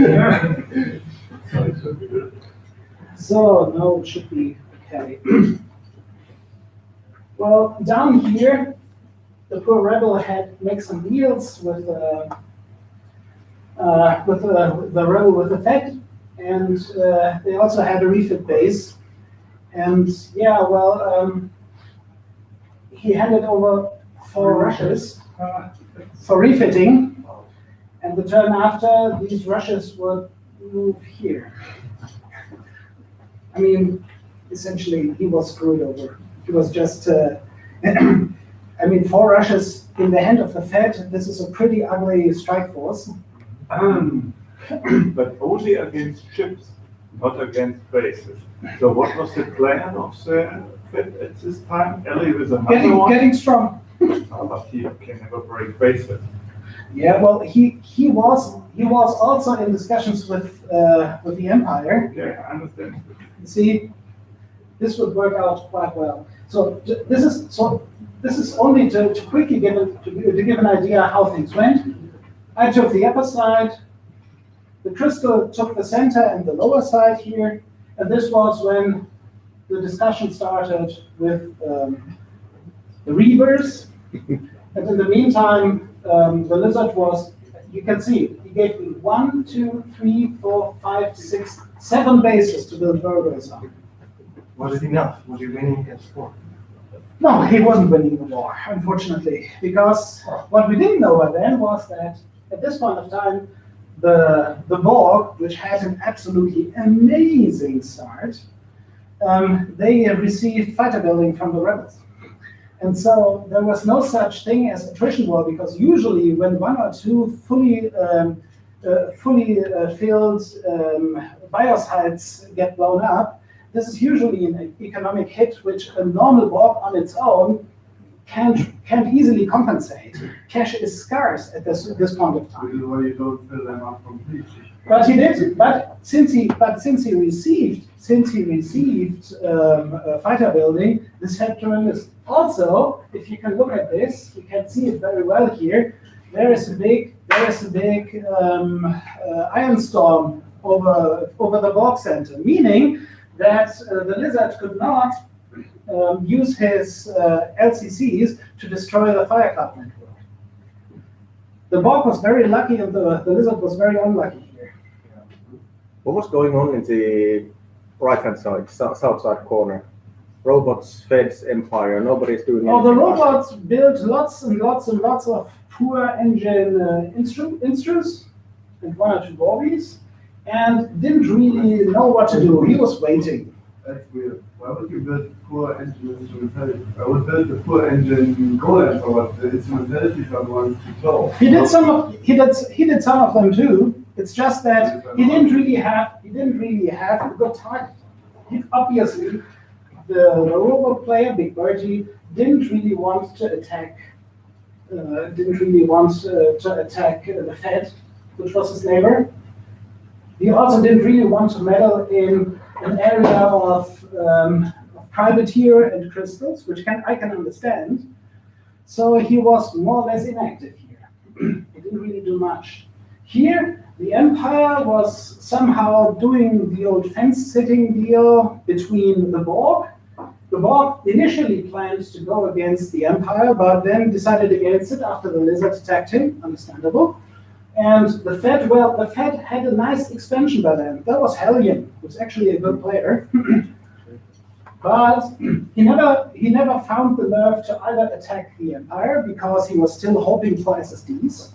Speaker 3: So now it should be okay. Well, down here, the poor rebel had made some deals with the rebel with the Fed, and they also had a refit base. And yeah, well, he handed over 4 rushes for refitting, and the turn after, these rushes would move here. I mean, essentially, he was screwed over. He was just, I mean, 4 rushes in the hand of the Fed, this is a pretty ugly strike force.
Speaker 2: But only against ships, not against bases. So what was the plan of the Fed at this time? Ellie with another one?
Speaker 3: Getting strong.
Speaker 2: Oh, but he can never break bases.
Speaker 3: Yeah, well, he was also in discussions with the Empire.
Speaker 2: Okay, I understand.
Speaker 3: See, this would work out quite well. So this is only to quickly give an idea how things went. I took the upper side, the crystal took the center and the lower side here, and this was when the discussion started with the reavers. And in the meantime, the lizard was, you can see, he gave me 1, 2, 3, 4, 5, 6, 7 bases to build burgers on.
Speaker 5: Was it enough? Was he winning against 4?
Speaker 3: No, he wasn't winning the war, unfortunately, because what we didn't know by then was that at this point of time, the Borg, which had an absolutely amazing start, they received fighter building from the rebels. And so there was no such thing as attrition war, because usually when 1 or 2 fully filled biosites get blown up, this is usually an economic hit which a normal Borg on its own can't easily compensate. Cash is scarce at this point of time.
Speaker 6: Which is why you don't fill them up completely.
Speaker 3: But he did. But since he received fighter building, this had tremendous. Also, if you can look at this, you can see it very well here. There is a big iron storm over the Borg center, meaning that the lizard could not use his LCCs to destroy the Fire Club network. The Borg was very lucky, and the lizard was very unlucky here.
Speaker 4: What was going on in the right-hand side, south side corner? Robots, Feds, Empire, nobody's doing anything.
Speaker 3: Oh, the robots built lots and lots and lots of poor engine instruments and 1 or 2 Borgies, and didn't really know what to do. He was waiting.
Speaker 6: That's weird. Why would you build poor engine instrumentality? I would build the poor engine golem, or the instrumentality someone to blow.
Speaker 3: He did some of them too. It's just that he didn't really have a good target. Obviously, the robot player, Big Bertie, didn't really want to attack. The Fed, which was his neighbor. He also didn't really want to meddle in an area of privateer and crystals, which I can understand. So he was more or less inactive here. He didn't really do much. Here, the Empire was somehow doing the old fence-sitting deal between the Borg. The Borg initially planned to go against the Empire, but then decided against it after the lizard attacked him, understandable. And the Fed, well, the Fed had a nice expansion by then. That was Hellion, who was actually a good player. But he never found the nerve to either attack the Empire, because he was still hoping for SSDs,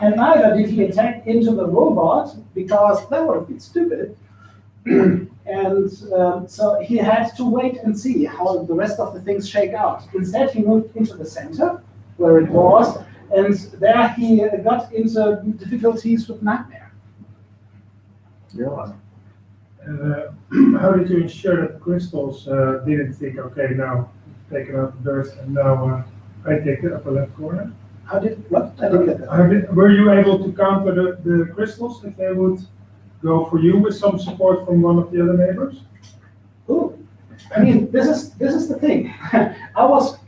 Speaker 3: And neither did he attack into the robot, because that would have been stupid. And so he had to wait and see how the rest of the things shake out. Instead, he moved into the center, where it was, and there he got into difficulties with Nightmare.
Speaker 4: Yeah.
Speaker 1: How did you ensure that the crystals didn't think, okay, now we've taken out the birds and now I take the upper left corner?
Speaker 3: How did, what? I didn't get that.
Speaker 1: Were you able to counter the crystals if they would go for you with some support from one of the other neighbors?
Speaker 3: Ooh. I mean, this is the thing. I was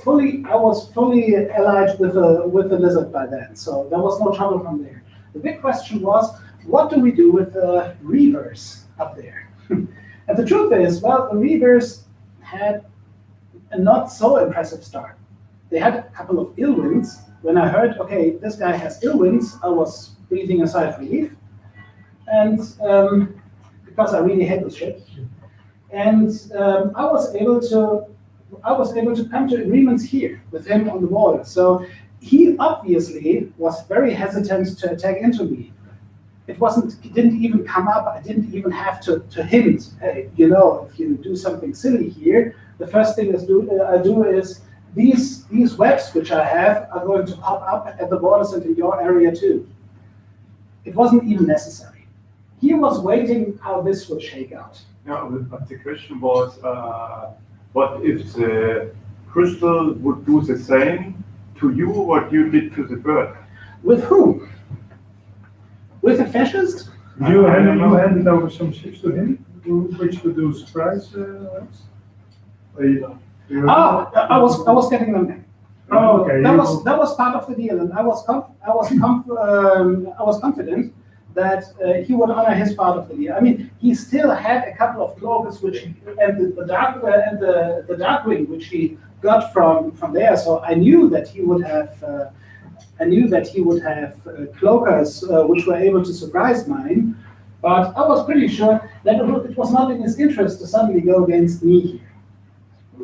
Speaker 3: fully allied with the lizard by then, so there was no trouble from there. The big question was, what do we do with the reavers up there? And the truth is, well, the reavers had a not so impressive start. They had a couple of ill winds. When I heard, okay, this guy has ill winds, I was breathing a sigh of relief, and because I really hate this ship. And I was able to come to agreements here with him on the border. So he obviously was very hesitant to attack into me. It didn't even come up. I didn't even have to hint. Hey, you know, if you do something silly here, the first thing I do is these webs which I have are going to pop up at the borders and in your area too. It wasn't even necessary. He was waiting how this would shake out.
Speaker 2: Yeah, but the question was, what if the crystal would do the same to you what you did to the bird?
Speaker 3: With whom? With a fascist?
Speaker 1: You handed over some ships to him, which could do surprise rounds?
Speaker 3: I was getting them back.
Speaker 1: Oh, okay.
Speaker 3: That was part of the deal, and I was confident that he would honor his part of the deal. I mean, he still had a couple of cloakers, and the Darkwing, which he got from there. So I knew that he would have. Cloakers which were able to surprise mine, but I was pretty sure that it was not in his interest to suddenly go against me here.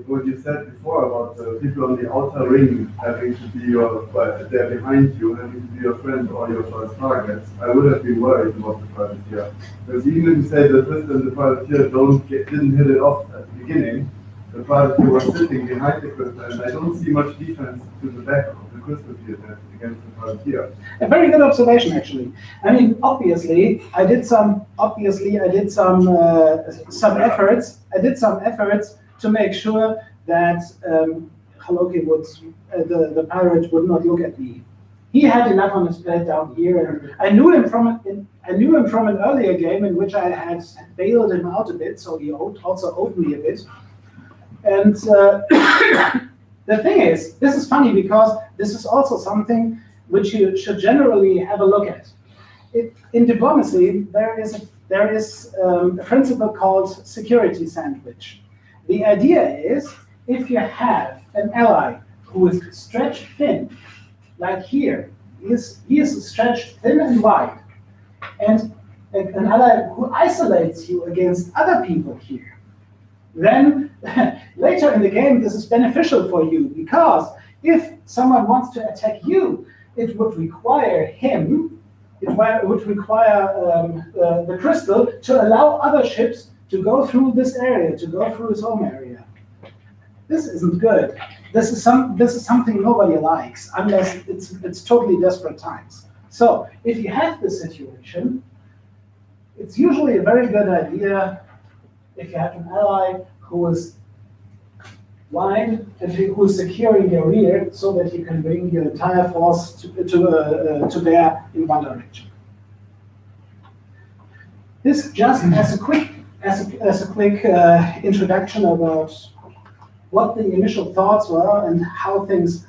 Speaker 6: What you said before about the people on the outer ring having to be they're behind you, having to be your friend or your first targets, I would have been worried about the privateer. Because even if you say that this and the privateer didn't hit it off at the beginning, the privateer was sitting behind the crystal, and I don't see much defense to the back of the crystal field against the privateer.
Speaker 3: A very good observation, actually. I mean, obviously, I did some efforts. I did some efforts to make sure that Haloki the pirate would not look at me. He had enough on his plate down here, and I knew him from an earlier game in which I had bailed him out a bit, so he also owed me a bit. And the thing is, this is funny because this is also something which you should generally have a look at. In diplomacy, there is a principle called security sandwich. The idea is, if you have an ally who is stretched thin, like here, he is stretched thin and wide, and an ally who isolates you against other people here, then later in the game this is beneficial for you, because if someone wants to attack you, it would require the crystal to allow other ships to go through this area, to go through his home area. This isn't good. This is something nobody likes unless it's totally desperate times. So if you have this situation, it's usually a very good idea if you have an ally who is wide and who is securing your rear so that you can bring your entire force to bear in one direction. This just as a quick introduction about what the initial thoughts were and how things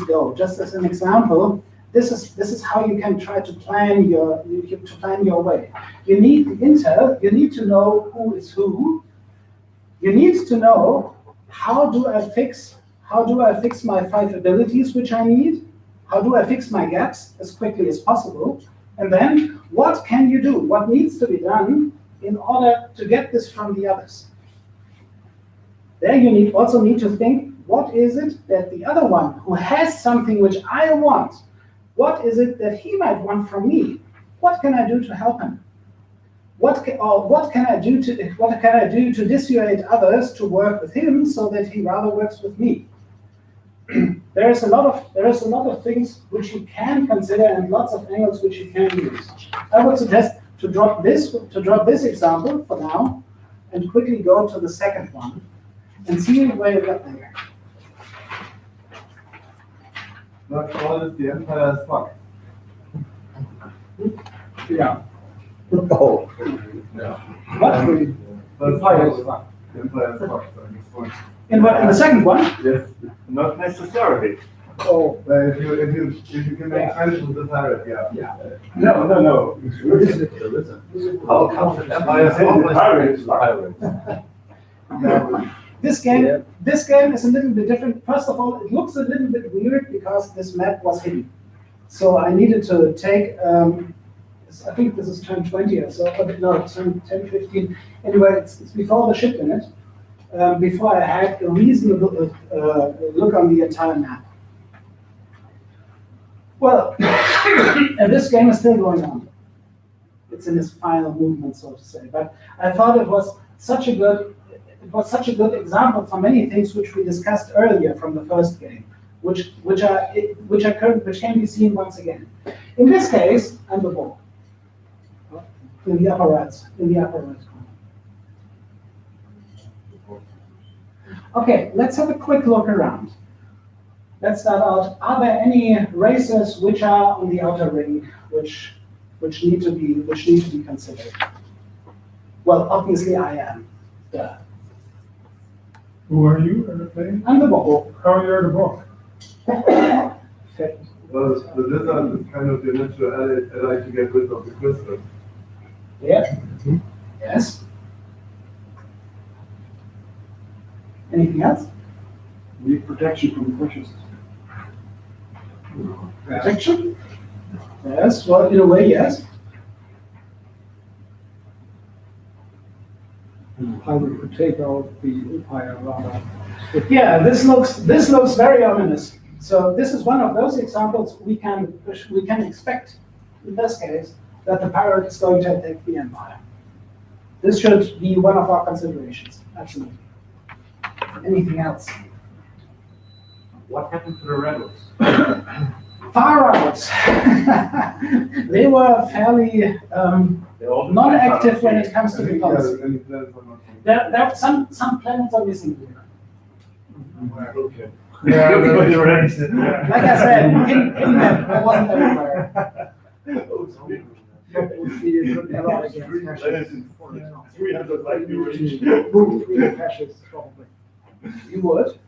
Speaker 3: go. Just as an example, this is how you can try to plan your way. You need the intel. You need to know who is who. You need to know how do I fix my 5 abilities which I need. How do I fix my gaps as quickly as possible? And then what can you do? What needs to be done in order to get this from the others? There you need to think, what is it that the other one who has something which I want, What is it that he might want from me? What can I do to help him? What can I do to dissuade others to work with him so that he rather works with me? There is a lot of things which you can consider and lots of angles which you can use. I would suggest to drop this example for now and quickly go to the second one and see where you get there.
Speaker 2: Not all is the empire is fucked.
Speaker 3: Yeah.
Speaker 4: Oh,
Speaker 3: What?
Speaker 2: Empire is fucked. The empire is fucked. So it's fine.
Speaker 3: In the second one?
Speaker 2: Yes.
Speaker 7: Not necessarily.
Speaker 3: Oh.
Speaker 2: But if you can make friends with the pirate, yeah.
Speaker 6: No.
Speaker 2: How comes the empire is fucked?
Speaker 3: This game is a little bit different. First of all, it looks a little bit weird because this map was hidden. So I needed to take, I think this is turn 20 or so, but no, it's turn 10, 15. Anyway, it's before the ship in it, before I had a reasonable look on the entire map. Well, and this game is still going on. It's in its final movement, so to say. But I thought it was such a good example for many things which we discussed earlier from the first game, which can be seen once again. In this case, I'm the ball. In the upper right corner. Okay, let's have a quick look around. Let's start out. Are there any races which are on the outer ring which need to be considered? Well, obviously I am. Duh.
Speaker 1: Who are you playing?
Speaker 3: I'm the ball.
Speaker 1: How are you the book?
Speaker 2: Well, the lizard is kind of the natural ally to get rid of the crystal.
Speaker 3: Yeah. Yes. Anything else?
Speaker 6: Need protection from pressures.
Speaker 3: Protection? Yes. Well, in a way, yes.
Speaker 10: How we could take out the empire rather.
Speaker 3: Yeah, this looks very ominous. So this is one of those examples we can expect in this case that the pirate is going to attack the empire. This should be one of our considerations. Absolutely. Anything else?
Speaker 8: What happened to the rebels?
Speaker 3: Far out. They were fairly non-active when it comes to diplomacy. Some planets are missing here.
Speaker 2: Okay.
Speaker 3: Like I said, in them, I wasn't everywhere.
Speaker 10: Would be a good ally against fascists.
Speaker 2: 300 like you
Speaker 10: Move between fascists, probably.
Speaker 3: You would.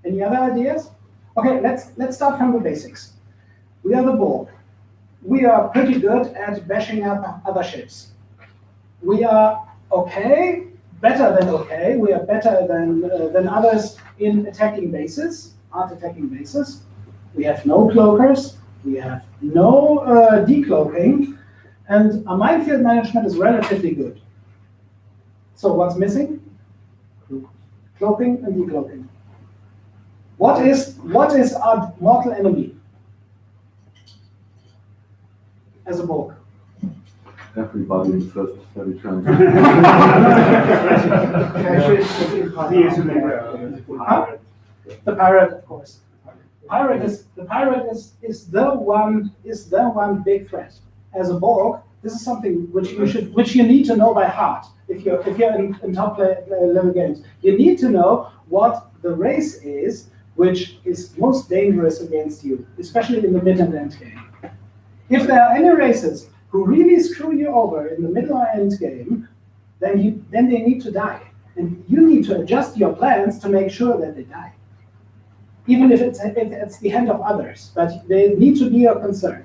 Speaker 3: Any other ideas? Okay, let's start from the basics. We are the ball. We are pretty good at bashing up other ships. We are okay, better than okay. We are better than others in attacking bases, art attacking bases. We have no cloakers. We have no decloaking, and our minefield management is relatively good. So what's missing? Cloaking and decloaking. What is our mortal enemy as a bulk?
Speaker 2: Everybody in the first 30 turns.
Speaker 3: The pirate, of course. The pirate is the one big threat. As a bulk, this is something which you need to know by heart if you're in top level games. You need to know what the race is which is most dangerous against you, especially in the mid and end game. If there are any races who really screw you over in the middle or end game, then they need to die. And you need to adjust your plans to make sure that they die. Even if it's the hand of others, but they need to be your concern.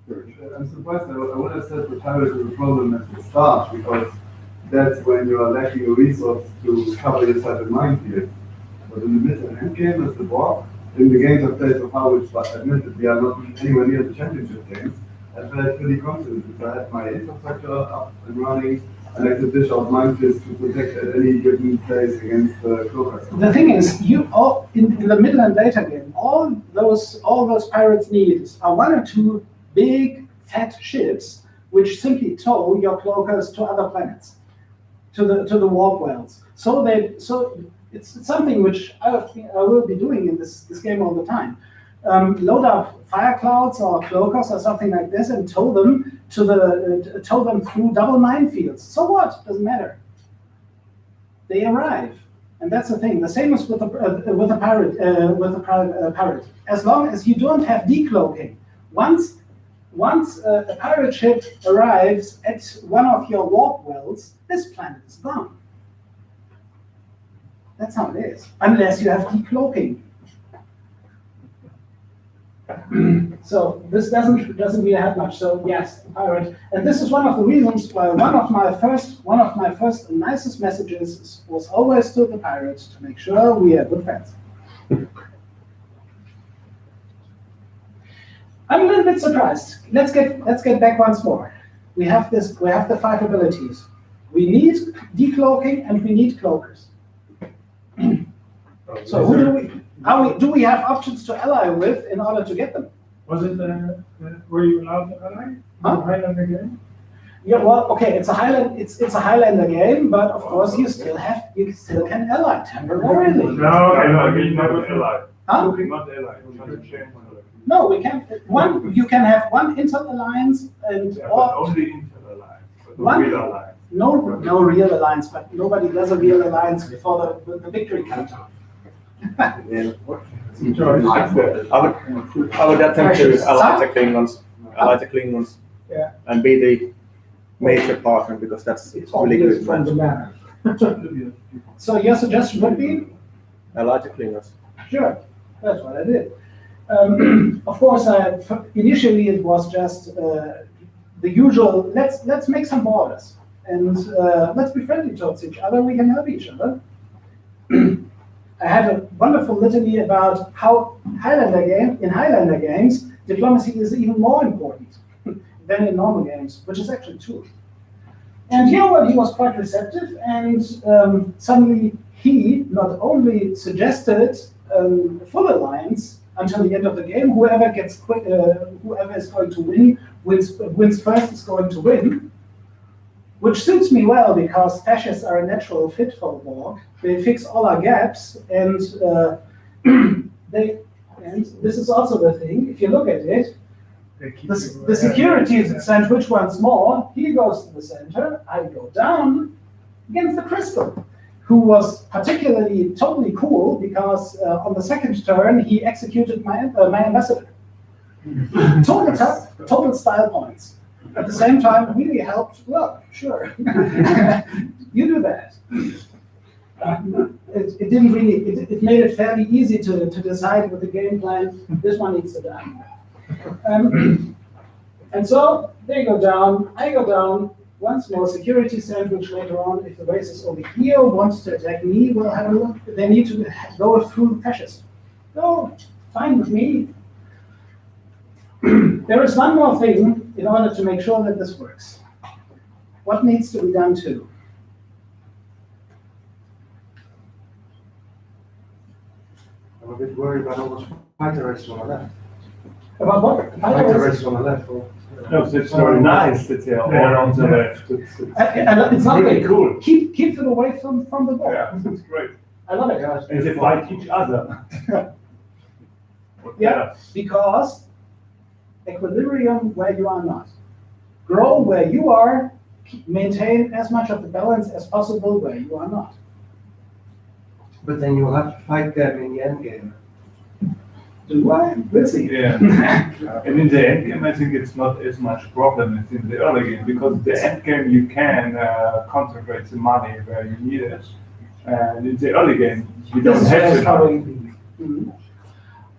Speaker 2: I'm surprised. I would have said the pirate is a problem at the start, because that's when you are lacking a resource to cover yourself in minefield. But in the mid and end game, as the war, in the games I've played so far, which admittedly are not anywhere near the championship games, I felt pretty confident if I had my infrastructure up and running, and I could dish out minefields to protect at any given place against the cloakers.
Speaker 3: The thing is, in the middle and later game, all those pirates need are one or two big fat ships which simply tow your cloakers to other planets, to the warp wells. So it's something which I will be doing in this game all the time. Load up fire clouds or cloakers or something like this and tow them through double minefields. So what? Doesn't matter. They arrive, and that's the thing. The same is with a pirate. As long as you don't have decloaking, once a pirate ship arrives at one of your warp wells, this planet is gone. That's how it is, unless you have decloaking. So this doesn't really have much. So yes, pirate, and this is one of the reasons why one of my first and nicest messages was always to the pirates to make sure we are good friends. I'm a little bit surprised. Let's get back once more. We have the 5 abilities. We need decloaking and we need cloakers. So who do we have options to ally with in order to get them?
Speaker 1: Was it, were you allowed to ally?
Speaker 3: Huh?
Speaker 1: Highlander game?
Speaker 3: Yeah, well, okay, it's a Highlander game, but of course you still can ally temporarily.
Speaker 1: No,
Speaker 2: I mean, not ally.
Speaker 3: Huh?
Speaker 2: Not ally.
Speaker 3: No, we can't. You can have one Intel alliance and
Speaker 2: Yeah, but only Intel alliance, but no
Speaker 3: One-
Speaker 2: real alliance.
Speaker 3: no real alliance, but nobody does a real alliance before the victory countdown.
Speaker 4: Yeah.
Speaker 1: George.
Speaker 4: I would attempt to ally the Klingons,
Speaker 3: Yeah.
Speaker 4: and be the major partner because that's
Speaker 10: It's
Speaker 4: really
Speaker 10: obvious
Speaker 4: good.
Speaker 10: from the manner.
Speaker 3: So your suggestion would be?
Speaker 4: Ally the Klingons.
Speaker 3: Sure, that's what I did. Of course, initially it was just the usual. Let's make some borders and let's be friendly towards each other. We can help each other. I had a wonderful litany about how in Highlander games, diplomacy is even more important than in normal games, which is actually true. And here he was quite receptive, and suddenly he not only suggested a full alliance until the end of the game. Whoever is going to wins first is going to win, which suits me well because fascists are a natural fit for the war. They fix all our gaps, and this is also the thing. If you look at it, the security is sent which one's more. He goes to the center, I go down against the crystal, who was particularly totally cool because on the second turn he executed my ambassador. Total style points. At the same time, really helped. Well, sure, you do that. It didn't really. It made it fairly easy to decide with the game plan. This one needs to die. And so they go down. I go down. Once more, security sandwich later on. If the race is over here wants to attack me, we'll have a look. They need to go through fascists. So fine with me. There is one more thing in order to make sure that this works. What needs to be done too?
Speaker 5: I'm a bit worried about all those fighter races on the left.
Speaker 3: About what?
Speaker 5: Fighter races on the left.
Speaker 2: No, so it's very nice that they are all on the left.
Speaker 3: It's not
Speaker 2: really cool.
Speaker 3: Keep them away from the ball.
Speaker 2: Yeah, that's great.
Speaker 3: I love it.
Speaker 5: Yeah,
Speaker 2: And they fight each other.
Speaker 3: Yeah, because equilibrium where you are not. Grow where you are, maintain as much of the balance as possible where you are not.
Speaker 5: But then you'll have to fight them in the end game.
Speaker 3: Do I? Let's see.
Speaker 2: Yeah. And in the end game, I think it's not as much problem as in the early game, because in the end game you can concentrate the money where you need it. And in the early game, you don't have to.
Speaker 3: Mhm.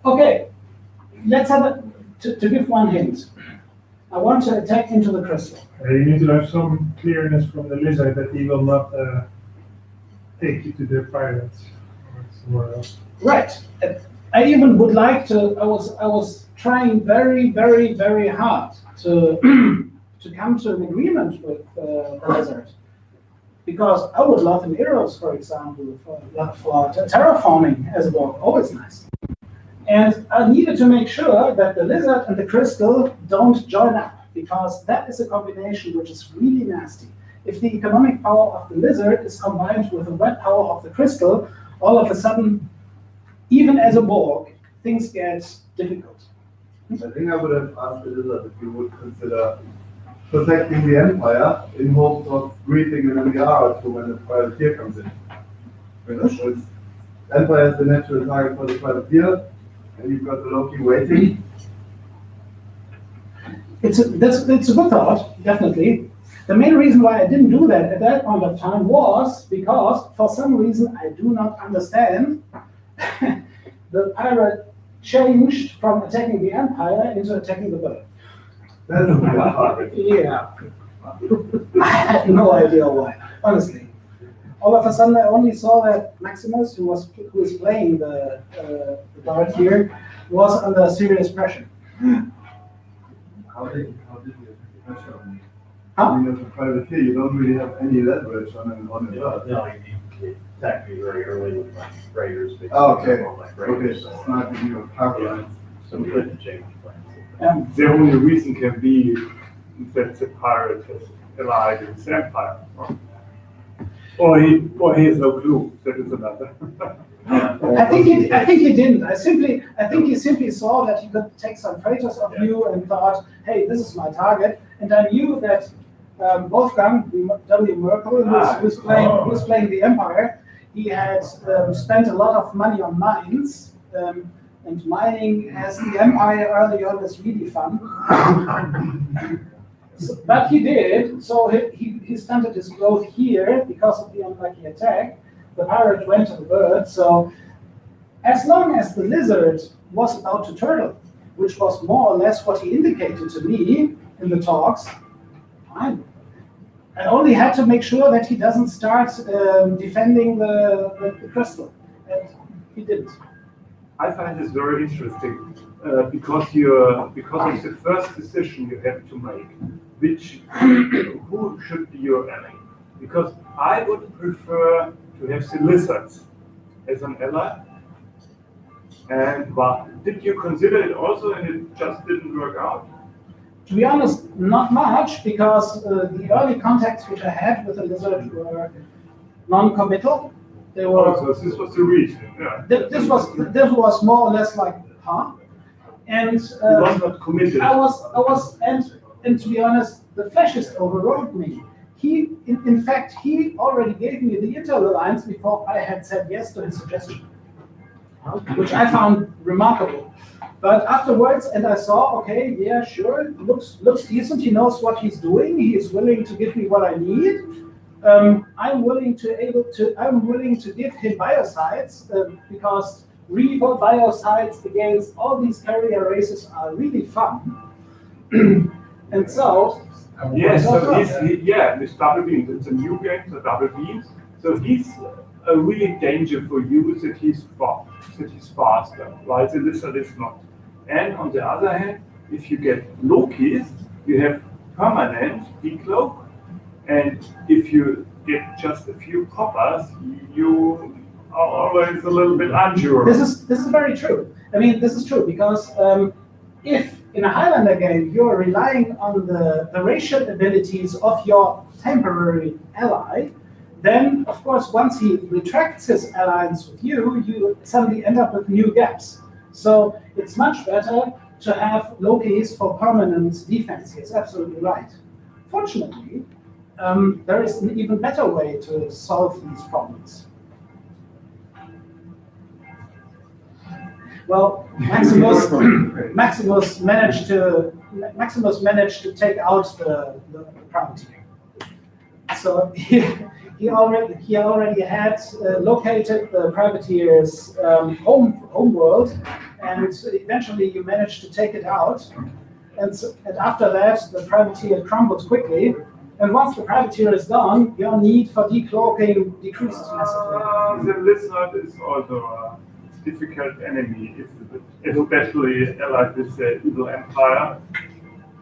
Speaker 3: Okay, let's have to give one hint. I want to attack into the crystal.
Speaker 1: You need to have some clearness from the lizard that he will not take you to the pirates or somewhere else.
Speaker 3: Right. I even would like to. I was trying very, very, very hard to come to an agreement with the lizard, because I would love an Eros, for example, for terraforming as well. Always nice. And I needed to make sure that the lizard and the crystal don't join up, because that is a combination which is really nasty. If the economic power of the lizard is combined with the web power of the crystal, all of a sudden, even as a Borg, things get difficult.
Speaker 11: I think I would have asked the lizard if you would consider protecting the Empire in hopes of breathing an MDR or two when the privateer comes in. It's, Empire is the natural target for the privateer, and you've got the Loki waiting.
Speaker 3: It's a good thought, definitely. The main reason why I didn't do that at that point of time was because, for some reason I do not understand, the pirate changed from attacking the Empire into attacking the bird.
Speaker 11: That's a bit hard.
Speaker 3: Yeah. I had no idea why, honestly. All of a sudden, I only saw that Maximus, who is playing the dart here, was under serious pressure.
Speaker 11: How did you pressure on you?
Speaker 3: Huh?
Speaker 11: I mean, as a privateer, you don't really have any leverage on a bird.
Speaker 8: No, you attacked me very early with my raiders.
Speaker 11: Oh, okay.
Speaker 8: All my
Speaker 11: Okay,
Speaker 8: raiders,
Speaker 11: it's
Speaker 8: so-
Speaker 11: not that you have power
Speaker 8: Yeah.
Speaker 11: lines.
Speaker 8: So we couldn't change plans.
Speaker 2: The only reason can be that the pirate has allied with the Empire. Or he has no clue, that is another.
Speaker 3: I think he didn't. I think he simply saw that he could take some freighters of you and thought, hey, this is my target. And I knew that Wolfgang W. Merkel, who's playing the Empire, he had spent a lot of money on mines. And mining as the Empire early on is really fun. But he did, so he stunted his growth here because of the unlucky attack. The pirate went to the bird, so as long as the lizard was about to turtle, which was more or less what he indicated to me in the talks, fine. I only had to make sure that he doesn't start defending the crystal, and he didn't.
Speaker 2: I find this very interesting because it's the first decision you have to make. Who should be your ally? Because I would prefer to have the lizards as an ally. And but did you consider it also, and it just didn't work out?
Speaker 3: To be honest, not much, because the early contacts which I had with the lizard were non-committal. They were.
Speaker 2: So this was the reason. Yeah.
Speaker 3: This was more or less like, huh? And
Speaker 2: He was not committed.
Speaker 3: I was, and to be honest, the fascist overrode me. In fact, he already gave me the Intel alliance before I had said yes to his suggestion, which I found remarkable. But afterwards, and I saw, okay, yeah, sure, looks decent. He knows what he's doing. He is willing to give me what I need. I'm willing to give him biocides because real biocides against all these carrier races are really fun. And so,
Speaker 2: Yes, so this double beams. It's a new game, so double beams. So he's a really danger for you that he's faster, right? The lizard is not. And on the other hand, if you get Lokis, you have permanent decloak. And if you get just a few poppers, you are always a little bit unsure.
Speaker 3: this is very true. I mean, this is true because if in a Highlander game you're relying on the racial abilities of your temporary ally, then of course once he retracts his alliance with you, you suddenly end up with new gaps. So it's much better to have Lokis for permanent defense. He's absolutely right. Fortunately, there is an even better way to solve these problems. Well, Maximus managed to take out the privateer. So he already had located the privateer's home world, and eventually you managed to take it out. And after that, the privateer crumbled quickly. And once the privateer is gone, your need for decloaking decreases massively.
Speaker 2: The lizard is also a difficult enemy, especially allied with the evil empire.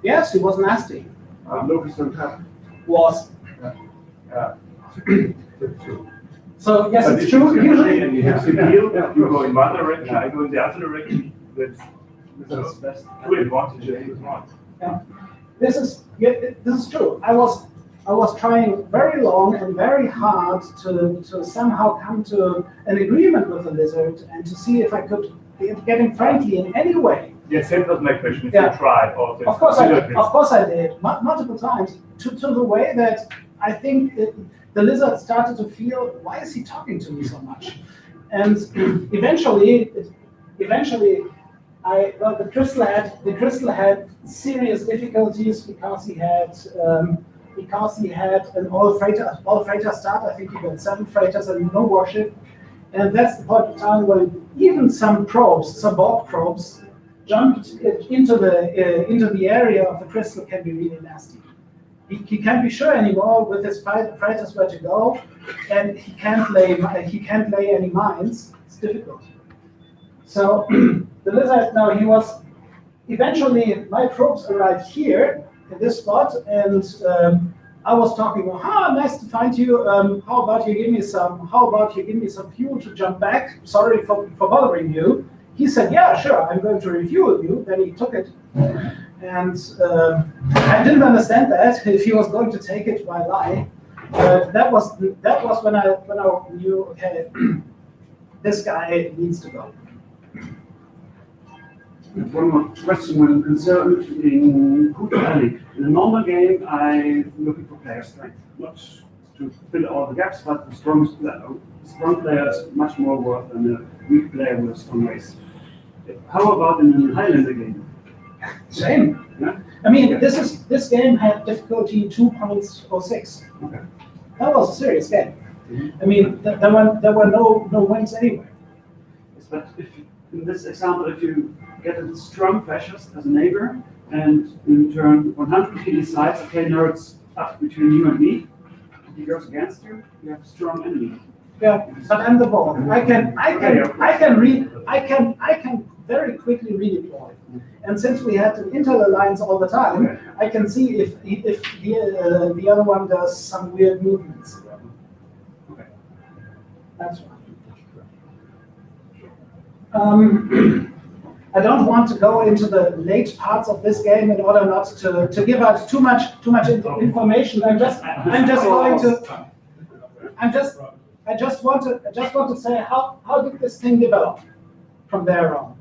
Speaker 3: Yes, he was nasty.
Speaker 11: Locust on top.
Speaker 3: Was.
Speaker 2: Yeah.
Speaker 3: So yes,
Speaker 2: But
Speaker 3: it's
Speaker 2: this
Speaker 3: true.
Speaker 2: is
Speaker 3: Usually,
Speaker 2: and you have the deal, you go in one direction, I go in the other direction. That's
Speaker 6: That's best.
Speaker 2: two advantages is one.
Speaker 3: This is true. I was trying very long and very hard to somehow come to an agreement with the lizard and to see if I could get him friendly in any way.
Speaker 2: Yes, that was my question. If
Speaker 3: Yeah.
Speaker 2: you tried or if you
Speaker 3: Of course
Speaker 2: considered it.
Speaker 3: I did multiple times to the way that I think the lizard started to feel, why is he talking to me so much? And eventually, the crystal had serious difficulties because he had an all freighter start. I think he got 7 freighters and no warship. And that's the point of time when even some Borg probes, jumped into the area of the crystal can be really nasty. He can't be sure anymore with his freighters where to go, and he can't lay any mines. It's difficult. So the lizard eventually my probes arrived here in this spot, and I was talking, nice to find you. How about you give me some fuel to jump back? Sorry for bothering you. He said, yeah, sure, I'm going to refuel you. Then he took it. And I didn't understand that, if he was going to take it while that was when I knew, okay, this guy needs to go.
Speaker 6: One more question when concerning Alley. In a normal game, I'm looking for player strength, not to fill all the gaps, but the strong player is much more worth than a weak player with a strong race. How about in a Highlander game?
Speaker 3: Same.
Speaker 6: Yeah?
Speaker 3: I mean, this game had difficulty 2.06.
Speaker 6: Okay.
Speaker 3: That was a serious game. I mean, there were no wins anywhere.
Speaker 6: But in this example, if you get a strong fascist as a neighbor, and in turn 100 he decides, okay, now it's up between you and me, he goes against you, you have a strong enemy.
Speaker 3: Yeah, but I'm the Borg. I can very quickly redeploy. And since we had to interalliance all the time, I can see if the other one does some weird movements.
Speaker 6: Okay.
Speaker 3: That's right. I don't want to go into the late parts of this game in order not to give out too much information. I just want to say how did this thing develop from there on.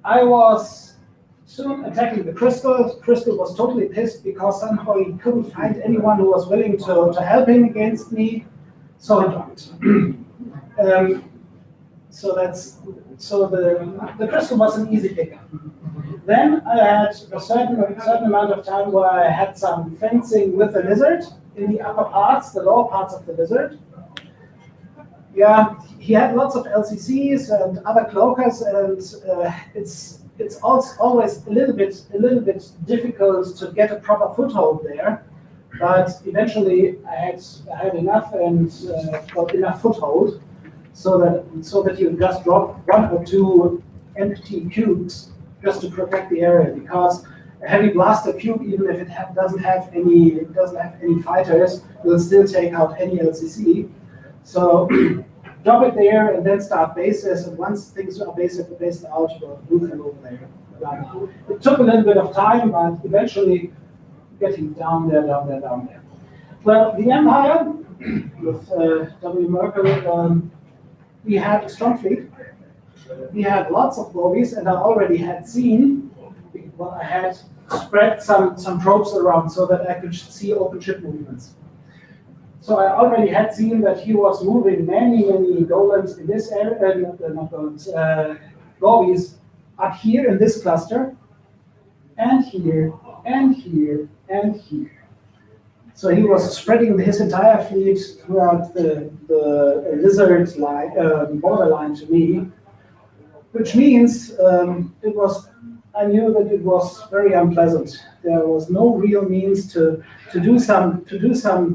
Speaker 3: I was soon attacking the crystal. Crystal was totally pissed because somehow he couldn't find anyone who was willing to help him against me. So he dropped. So the crystal was an easy pickup. Then I had a certain amount of time where I had some fencing with the lizard in the upper parts, the lower parts of the lizard. Yeah, he had lots of LCCs and other cloakers, and it's also always a little bit difficult to get a proper foothold there. But eventually I had enough and got enough foothold. So that you just drop 1 or 2 empty cubes just to protect the area, because a heavy blaster cube, even if it doesn't have any fighters, will still take out any LCC. So drop it there and then start bases, and once things are based out, you'll move them over there. It took a little bit of time, but eventually getting down there. Well, the Empire with W. Merkel. We had a strong fleet. We had lots of bogies, and I already had seen, well, I had spread some probes around so that I could see open ship movements. So I already had seen that he was moving many golems in this area, not golems, bogies up here in this cluster, and here, and here, and here. So he was spreading his entire fleet throughout the lizard line, borderline to me, which means I knew that it was very unpleasant. There was no real means to do some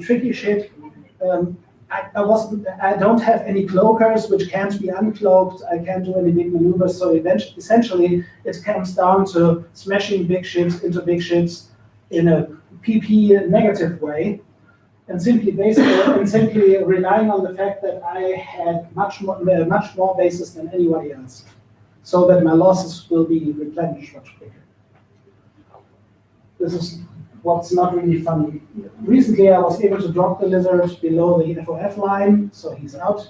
Speaker 3: tricky shit. I don't have any cloakers which can't be uncloaked. I can't do any big maneuvers. So essentially, it comes down to smashing big ships into big ships in a PP negative way, and simply relying on the fact that I had much more bases than anybody else. so that my losses will be replenished much quicker. This is what's not really funny. Recently, I was able to drop the lizard below the FOF line, so he's out.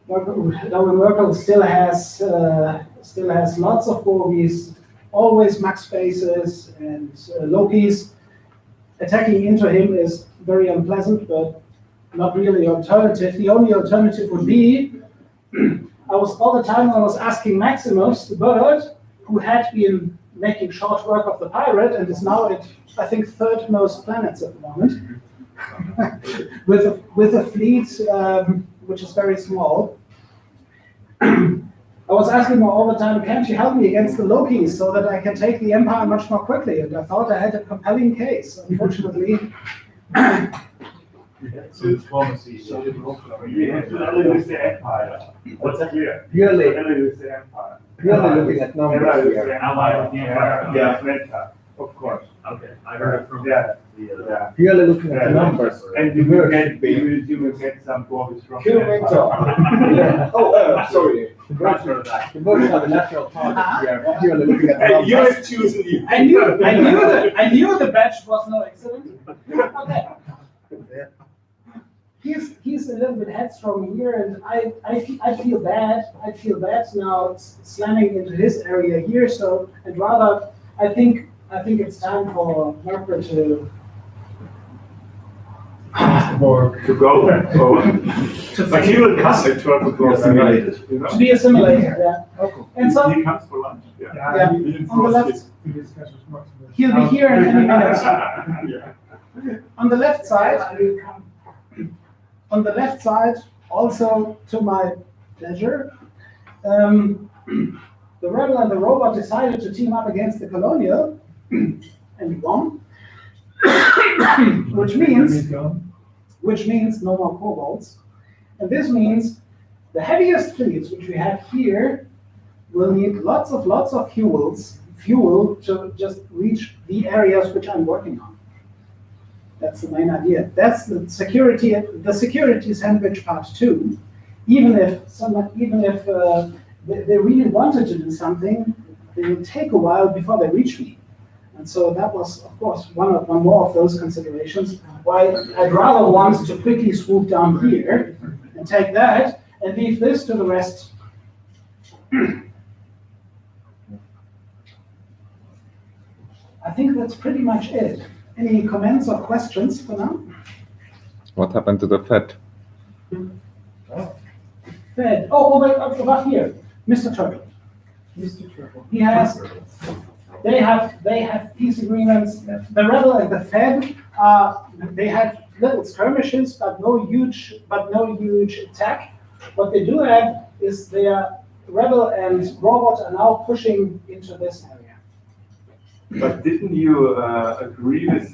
Speaker 3: Merkel still has lots of Borgies, always max spaces and Lokis. Attacking into him is very unpleasant, but not really an alternative. The only alternative would be all the time I was asking Maximus, the bird, who had been making short work of the pirate and is now at, I think, third most planets at the moment, with a fleet which is very small. I was asking him all the time, can't you help me against the Lokis so that I can take the Empire much more quickly? And I thought I had a compelling case. Unfortunately,
Speaker 8: So diplomacy.
Speaker 2: So with the Empire.
Speaker 8: What's that?
Speaker 4: Purely,
Speaker 2: With the Empire.
Speaker 4: purely looking at numbers here.
Speaker 8: Ally with the Empire.
Speaker 2: Yeah, Mentar, of course.
Speaker 8: Okay, I heard it from
Speaker 2: Yeah.
Speaker 8: the,
Speaker 4: Purely looking at the numbers.
Speaker 2: And you will get some Borgies from
Speaker 4: Kill
Speaker 2: the Empire.
Speaker 4: Mentar. Oh, sorry. The birds
Speaker 8: After that.
Speaker 4: are the natural target here. Purely looking at the
Speaker 2: And you
Speaker 4: numbers.
Speaker 2: have chosen you.
Speaker 3: I knew the batch was no accident. Okay. He's a little bit headstrong here, and I feel bad. I feel bad now slamming into his area here. So I'd rather. I think it's time for Merkel to
Speaker 2: To go. But he will come at 12 o'clock. You know?
Speaker 3: be assimilated. Yeah. And so
Speaker 2: He comes for lunch. Yeah.
Speaker 3: Yeah.
Speaker 2: He didn't
Speaker 3: on the
Speaker 2: force
Speaker 3: left,
Speaker 2: it.
Speaker 3: he'll be here in any minute.
Speaker 2: Yeah.
Speaker 3: On the left side, also to my pleasure, the rebel and the robot decided to team up against the colonial and won, which means no more kobolds, and this means the heaviest fleets which we have here will need lots of fuel to just reach the areas which I'm working on. That's the main idea. That's the security sandwich part 2. Even if they really wanted to do something, it will take a while before they reach me. And so that was, of course, one more of those considerations. Why I'd rather want to quickly swoop down here and take that and leave this to the rest. I think that's pretty much it. Any comments or questions for now?
Speaker 12: What happened to the Fed?
Speaker 3: Fed. Oh, over here, Mr. Turtle. He has. They have peace agreements. The rebel and the Fed they had little skirmishes, but no huge attack. What they do have is their rebel and robot are now pushing into this area.
Speaker 2: But didn't you agree with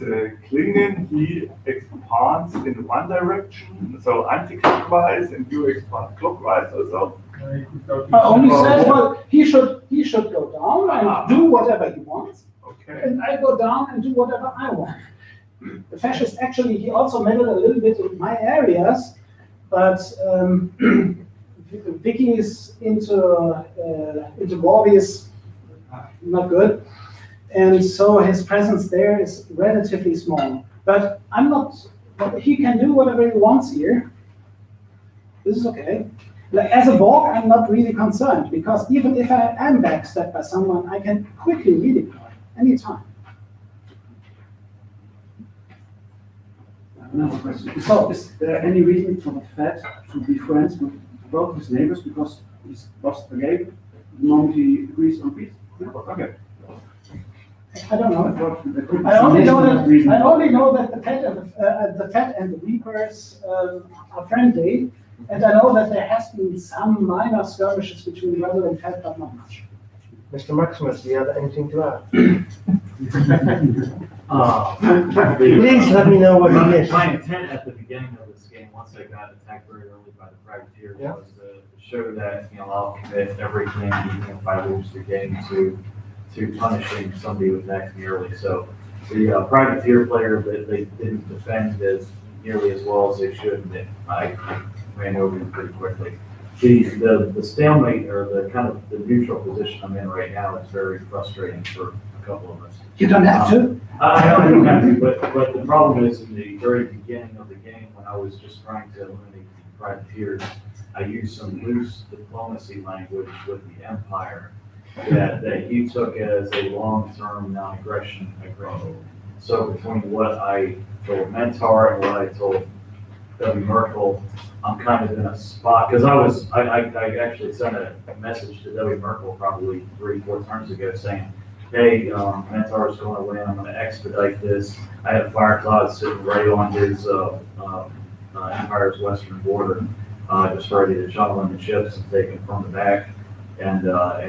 Speaker 2: Klingon? He expands in one direction, so anti-clockwise, and you expand clockwise or so?
Speaker 3: I only said, well, he should go down and do whatever he wants,
Speaker 2: Okay.
Speaker 3: and I go down and do whatever I want. The fascist actually, he also meddled a little bit in my areas, but Vicky's into Borby is not good. And so his presence there is relatively small. But I'm not, he can do whatever he wants here. This is okay. Like, as a Borg, I'm not really concerned, because even if I am backstabbed by someone, I can quickly redeploy anytime.
Speaker 6: Another question. So, is there any reason for the Fed to be friends with both his neighbors because he's lost the game the moment he agrees on peace? Okay.
Speaker 3: I don't know. I only know that the Fed and the Reapers are friendly, and I know that there has been some minor skirmishes between Rebel and Fed, but not much.
Speaker 5: Mr. Maximus, do you have anything to add? Please let me know what you missed.
Speaker 8: My intent at the beginning of this game, once I got attacked very early by the privateer,
Speaker 5: Yeah.
Speaker 8: was to show that, I'll commit everything, even if I lose the game, to punishing somebody who attacked me early. So the privateer player, they didn't defend as nearly as well as they should, and I ran over him pretty quickly. The stalemate or the kind of the neutral position I'm in right now is very frustrating for a couple of us.
Speaker 3: You don't have to.
Speaker 8: I know I don't have to, but the problem is in the very beginning of the game, when I was just trying to eliminate the privateers, I used some loose diplomacy language with the Empire that he took as a long-term non-aggression agreement. So between what I told Mentar and what I told W. Merkel, I'm kind of in a spot, because I actually sent a message to W. Merkel probably 3-4 times ago saying, hey, Mentar's going to win, I'm going to expedite this. I have fire clouds sitting right on his Empire's western border, just ready to shuttle in the ships and take them from the back. And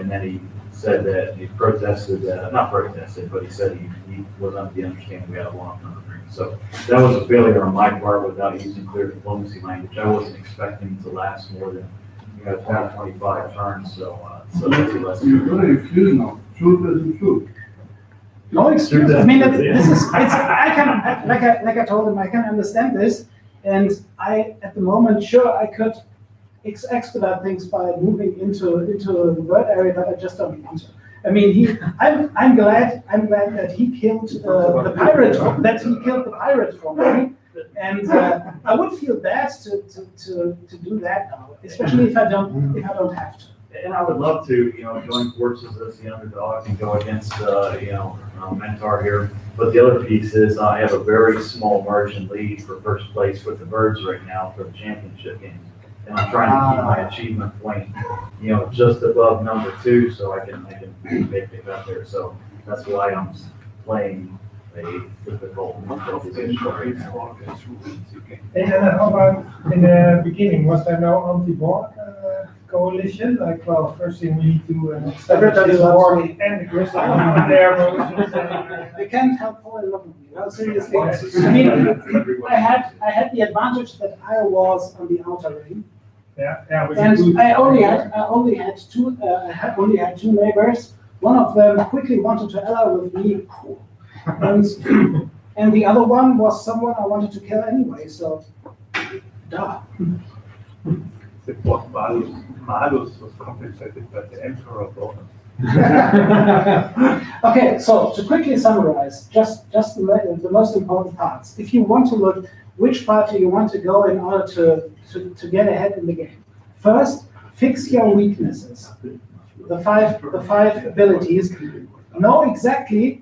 Speaker 8: then he said that he protested, not protested, but he said he was under the understanding we had a long-term agreement. So that was a failure on my part without using clear diplomacy language. I wasn't expecting to last more than 20, 25 turns, so that's a lesson.
Speaker 11: You're very excuse now. Truth isn't true.
Speaker 3: No excuse. I mean, this is. I can, like I told him, I can understand this, and I, at the moment, sure, I could expedite things by moving into the word area, but I just don't want to. I mean, I'm glad that he killed the pirate. That he killed the pirate for me, and I would feel bad to do that now, especially if I don't have to.
Speaker 8: And I would love to, join forces as the underdog and go against, Mentar here. But the other piece is I have a very small margin lead for first place with the Birds right now for the championship game. And I'm trying to keep my achievement point, just above number 2, so I can make it up there. So that's why I'm playing a difficult position right now.
Speaker 1: And how about in the beginning, was there no anti-Borg coalition? Like, well, first thing we need to establish this Borg and the Crystal there.
Speaker 3: They can't help falling in love with me. No, seriously. I mean, I had the advantage that I was on the outer ring.
Speaker 1: Yeah,
Speaker 3: and I only had two neighbors. One of them quickly wanted to ally with me, and the other one was someone I wanted to kill anyway. So, duh.
Speaker 2: It was Malus was compensated by the Emperor bonus.
Speaker 3: Okay, so to quickly summarize, just the most important parts. If you want to look which party you want to go in order to get ahead in the game. First, fix your weaknesses. The five abilities. Know exactly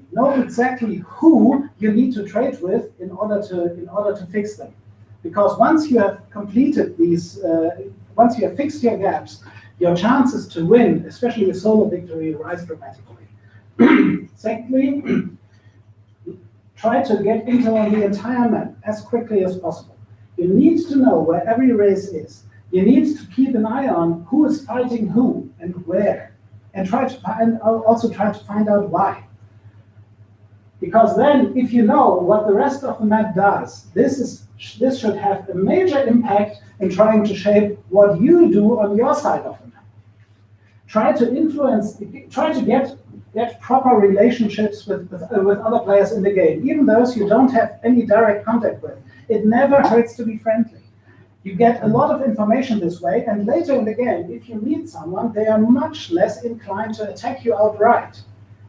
Speaker 3: who you need to trade with in order to fix them. Because once you have completed these, once you have fixed your gaps, your chances to win, especially a solo victory, rise dramatically. Secondly, try to get into the entire map as quickly as possible. You need to know where every race is. You need to keep an eye on who is fighting who and where, and also try to find out why. Because then, if you know what the rest of the map does, this should have a major impact in trying to shape what you do on your side of the map. Try to get proper relationships with other players in the game, even those you don't have any direct contact with. It never hurts to be friendly. You get a lot of information this way, and later in the game, if you meet someone, they are much less inclined to attack you outright.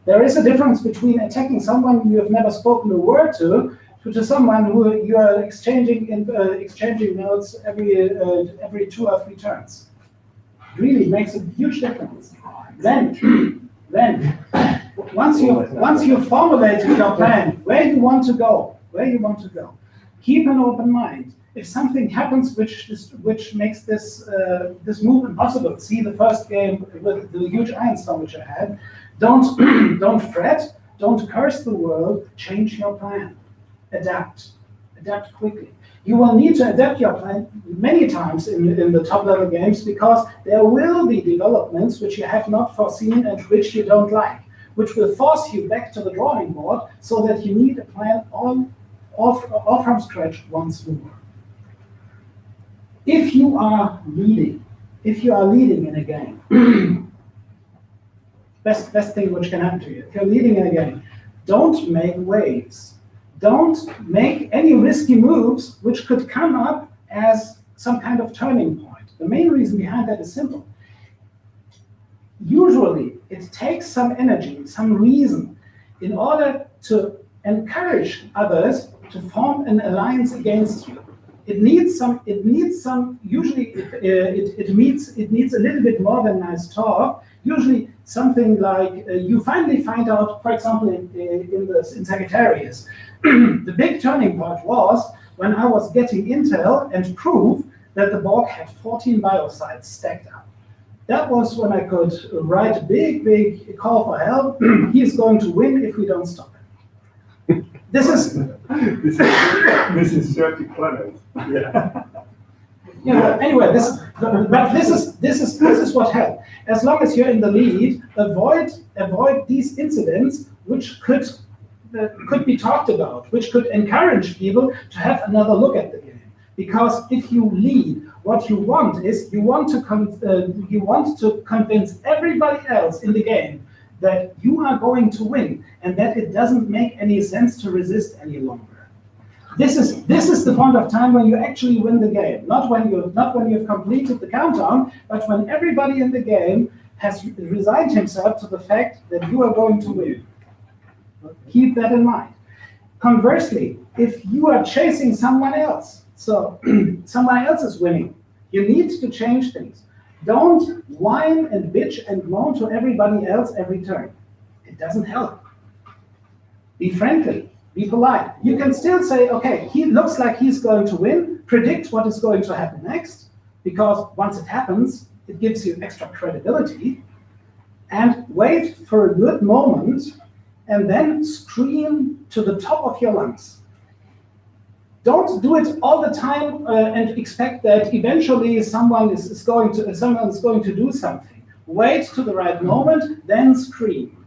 Speaker 3: There is a difference between attacking someone you have never spoken a word to someone who you are exchanging notes every 2 or 3 turns. It really makes a huge difference. Then once you've formulated your plan, where you want to go, keep an open mind. If something happens which makes this move impossible, see the first game with the huge iron storm which I had, don't fret, don't curse the world, change your plan. Adapt quickly. You will need to adapt your plan many times in the top level games because there will be developments which you have not foreseen and which you don't like, which will force you back to the drawing board so that you need a plan all from scratch once more. If you are leading in a game, best thing which can happen to you, if you're leading in a game, don't make waves. Don't make any risky moves which could come up as some kind of turning point. The main reason behind that is simple. Usually, it takes some energy, some reason, in order to encourage others to form an alliance against you. It needs some, usually it needs a little bit more than nice talk. Usually something like, you finally find out, for example, in Sagittarius, the big turning point was when I was getting intel and proof that the Borg had 14 biosites stacked up. That was when I could write a big call for help. He's going to win if we don't stop him. This is
Speaker 2: 30 planets.
Speaker 3: Yeah. Anyway, this is what helped. As long as you're in the lead, avoid these incidents which could be talked about, which could encourage people to have another look at the game. Because if you lead, what you want is you want to convince everybody else in the game that you are going to win and that it doesn't make any sense to resist any longer. This is the point of time when you actually win the game, not when you've completed the countdown, but when everybody in the game has resigned himself to the fact that you are going to win. Keep that in mind. Conversely, if you are chasing someone else, so someone else is winning, you need to change things. Don't whine and bitch and moan to everybody else every turn. It doesn't help. Be friendly, be polite. You can still say, okay, he looks like he's going to win, predict what is going to happen next, because once it happens, it gives you extra credibility, and wait for a good moment, and then scream to the top of your lungs. Don't do it all the time and expect that eventually someone is going to do something. Wait to the right moment, then scream.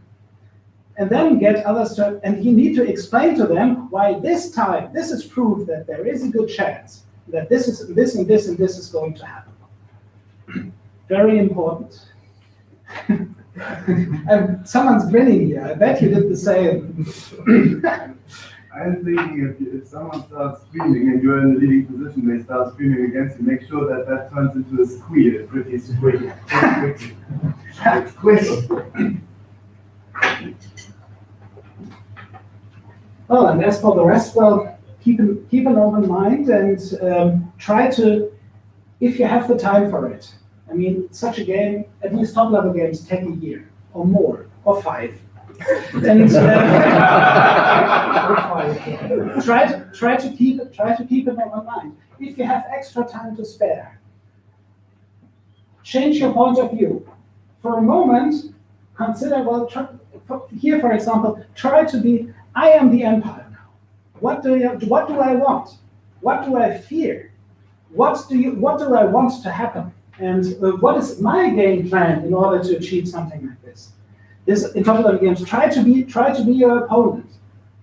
Speaker 3: And then get others to, and you need to explain to them why this time, this is proof that there is a good chance that this is going to happen. Very important. And someone's grinning here. I bet you did the same.
Speaker 11: I'm thinking if someone starts screaming and you're in the leading position, they start screaming against you, make sure that turns into a squeal pretty quickly. It's quick.
Speaker 3: Well, and as for the rest, well, keep an open mind and try to, if you have the time for it. I mean, such a game, at least top-level games, take a year or more, or 5. And try to keep it on mind. If you have extra time to spare, change your point of view. For a moment, consider, well, here, for example, try to be, I am the Empire now. What do I want? What do I fear? What do I want to happen? And what is my game plan in order to achieve something like this? This in top-level games, try to be your opponent.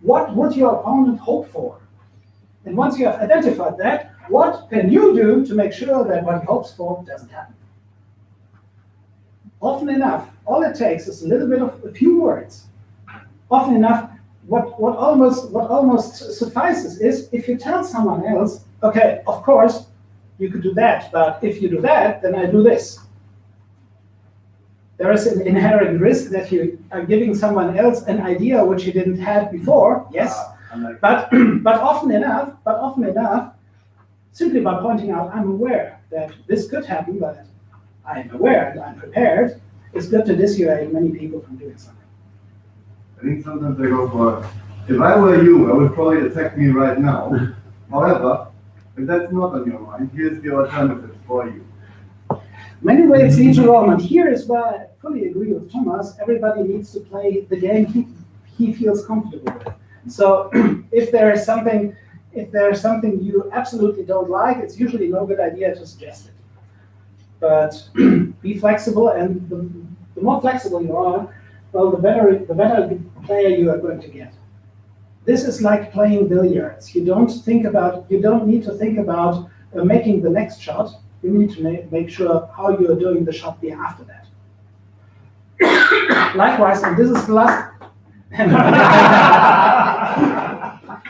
Speaker 3: What would your opponent hope for? And once you have identified that, what can you do to make sure that what he hopes for doesn't happen? Often enough, all it takes is a little bit of a few words. Often enough, what almost suffices is if you tell someone else, okay, of course, you could do that, but if you do that, then I do this. There is an inherent risk that you are giving someone else an idea which you didn't have before, yes, but often enough, simply by pointing out, I'm aware that this could happen, but I'm aware and I'm prepared, it's good to dissuade many people from doing something.
Speaker 11: I think sometimes I go for, if I were you, I would probably attack me right now. However, if that's not on your mind, here's the alternative for you.
Speaker 3: Many ways lead to Rome, and here is where I fully agree with Thomas. Everybody needs to play the game he feels comfortable with. So if there is something you absolutely don't like, it's usually no good idea to suggest it. But be flexible, and the more flexible you are, well, the better player you are going to get. This is like playing billiards. You don't need to think about making the next shot. You need to make sure how you are doing the shot after that. Likewise, and this is the last.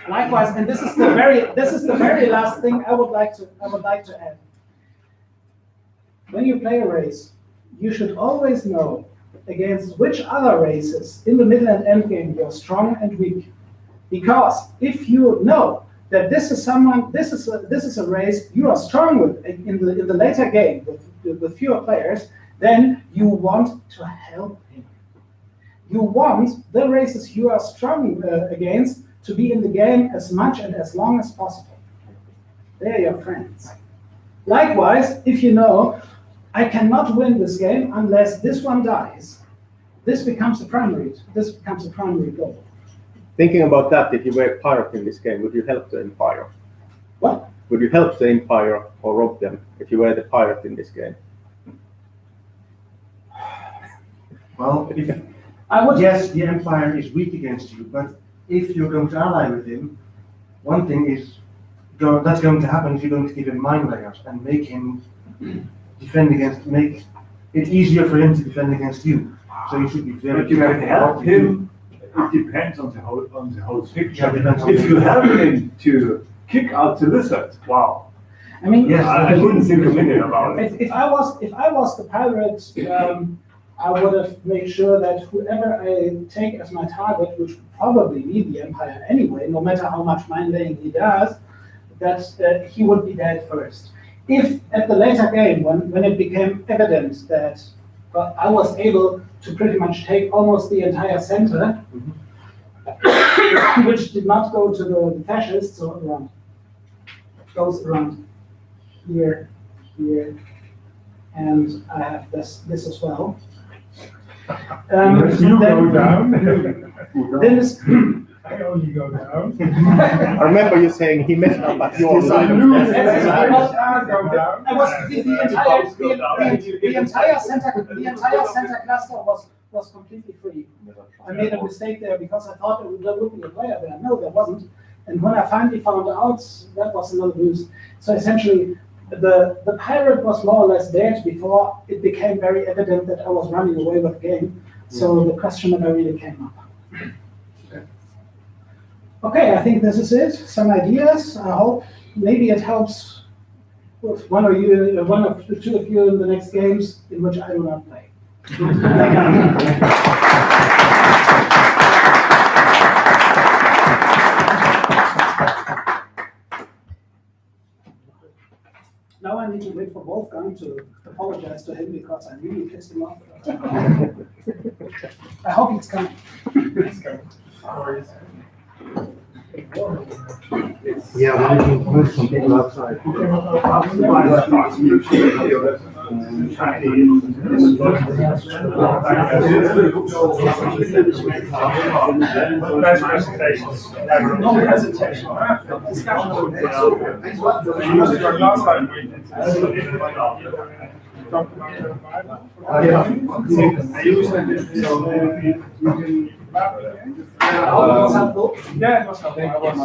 Speaker 3: Likewise, and this is the very last thing I would like to add. when you play a race, you should always know against which other races in the middle and end game you're strong and weak. Because if you know that this is a race you are strong with in the later game with fewer players, then you want to help him. You want the races you are strong against to be in the game as much and as long as possible. They're your friends. Likewise, if you know, I cannot win this game unless this one dies, this becomes a primary goal.
Speaker 4: Thinking about that, if you were a pirate in this game, would you help the Empire?
Speaker 3: What?
Speaker 4: Would you help the Empire or rob them if you were the pirate in this game?
Speaker 5: Well, yes, the Empire is weak against you, but if you're going to ally with him, one thing is that's going to happen if you're going to give him mine layers and make him make it easier for him to defend against you. So you should be very
Speaker 2: But you can help him. It depends on the whole picture. If you help him to kick out the lizard, wow.
Speaker 3: I mean,
Speaker 5: yes,
Speaker 2: I wouldn't think a minute about it.
Speaker 3: If I was the pirate, I would have made sure that whoever I take as my target, which would probably be the Empire anyway, no matter how much mind laying he does, that he would be dead first. If at the later game, when it became evident that I was able to pretty much take almost the entire center, which did not go to the fascists, so goes around here, and I have this as well.
Speaker 1: You go down.
Speaker 3: Then it's,
Speaker 1: I only go down.
Speaker 4: I remember you saying he messed up at your side.
Speaker 1: Go down.
Speaker 3: I was the entire center cluster was completely free. I made a mistake there because I thought there would be a player there. No, there wasn't. And when I finally found out, that was another boost. So essentially, the pirate was more or less dead before it became very evident that I was running away with the game. So the question never really came up. Okay, I think this is it. Some ideas. I hope maybe it helps with one or the two of you in the next games in which I do not play. Now I need to wait for Wolfgang to apologize to him because I really pissed him off. I hope he's coming.
Speaker 1: It's coming.
Speaker 5: Yeah, we need to move some people outside.
Speaker 1: Nice presentations.
Speaker 3: No presentation. Discussion.
Speaker 1: Last time we talked about the Bible. I used it so you can.
Speaker 3: Was helpful?
Speaker 1: Yeah, it was helpful. I was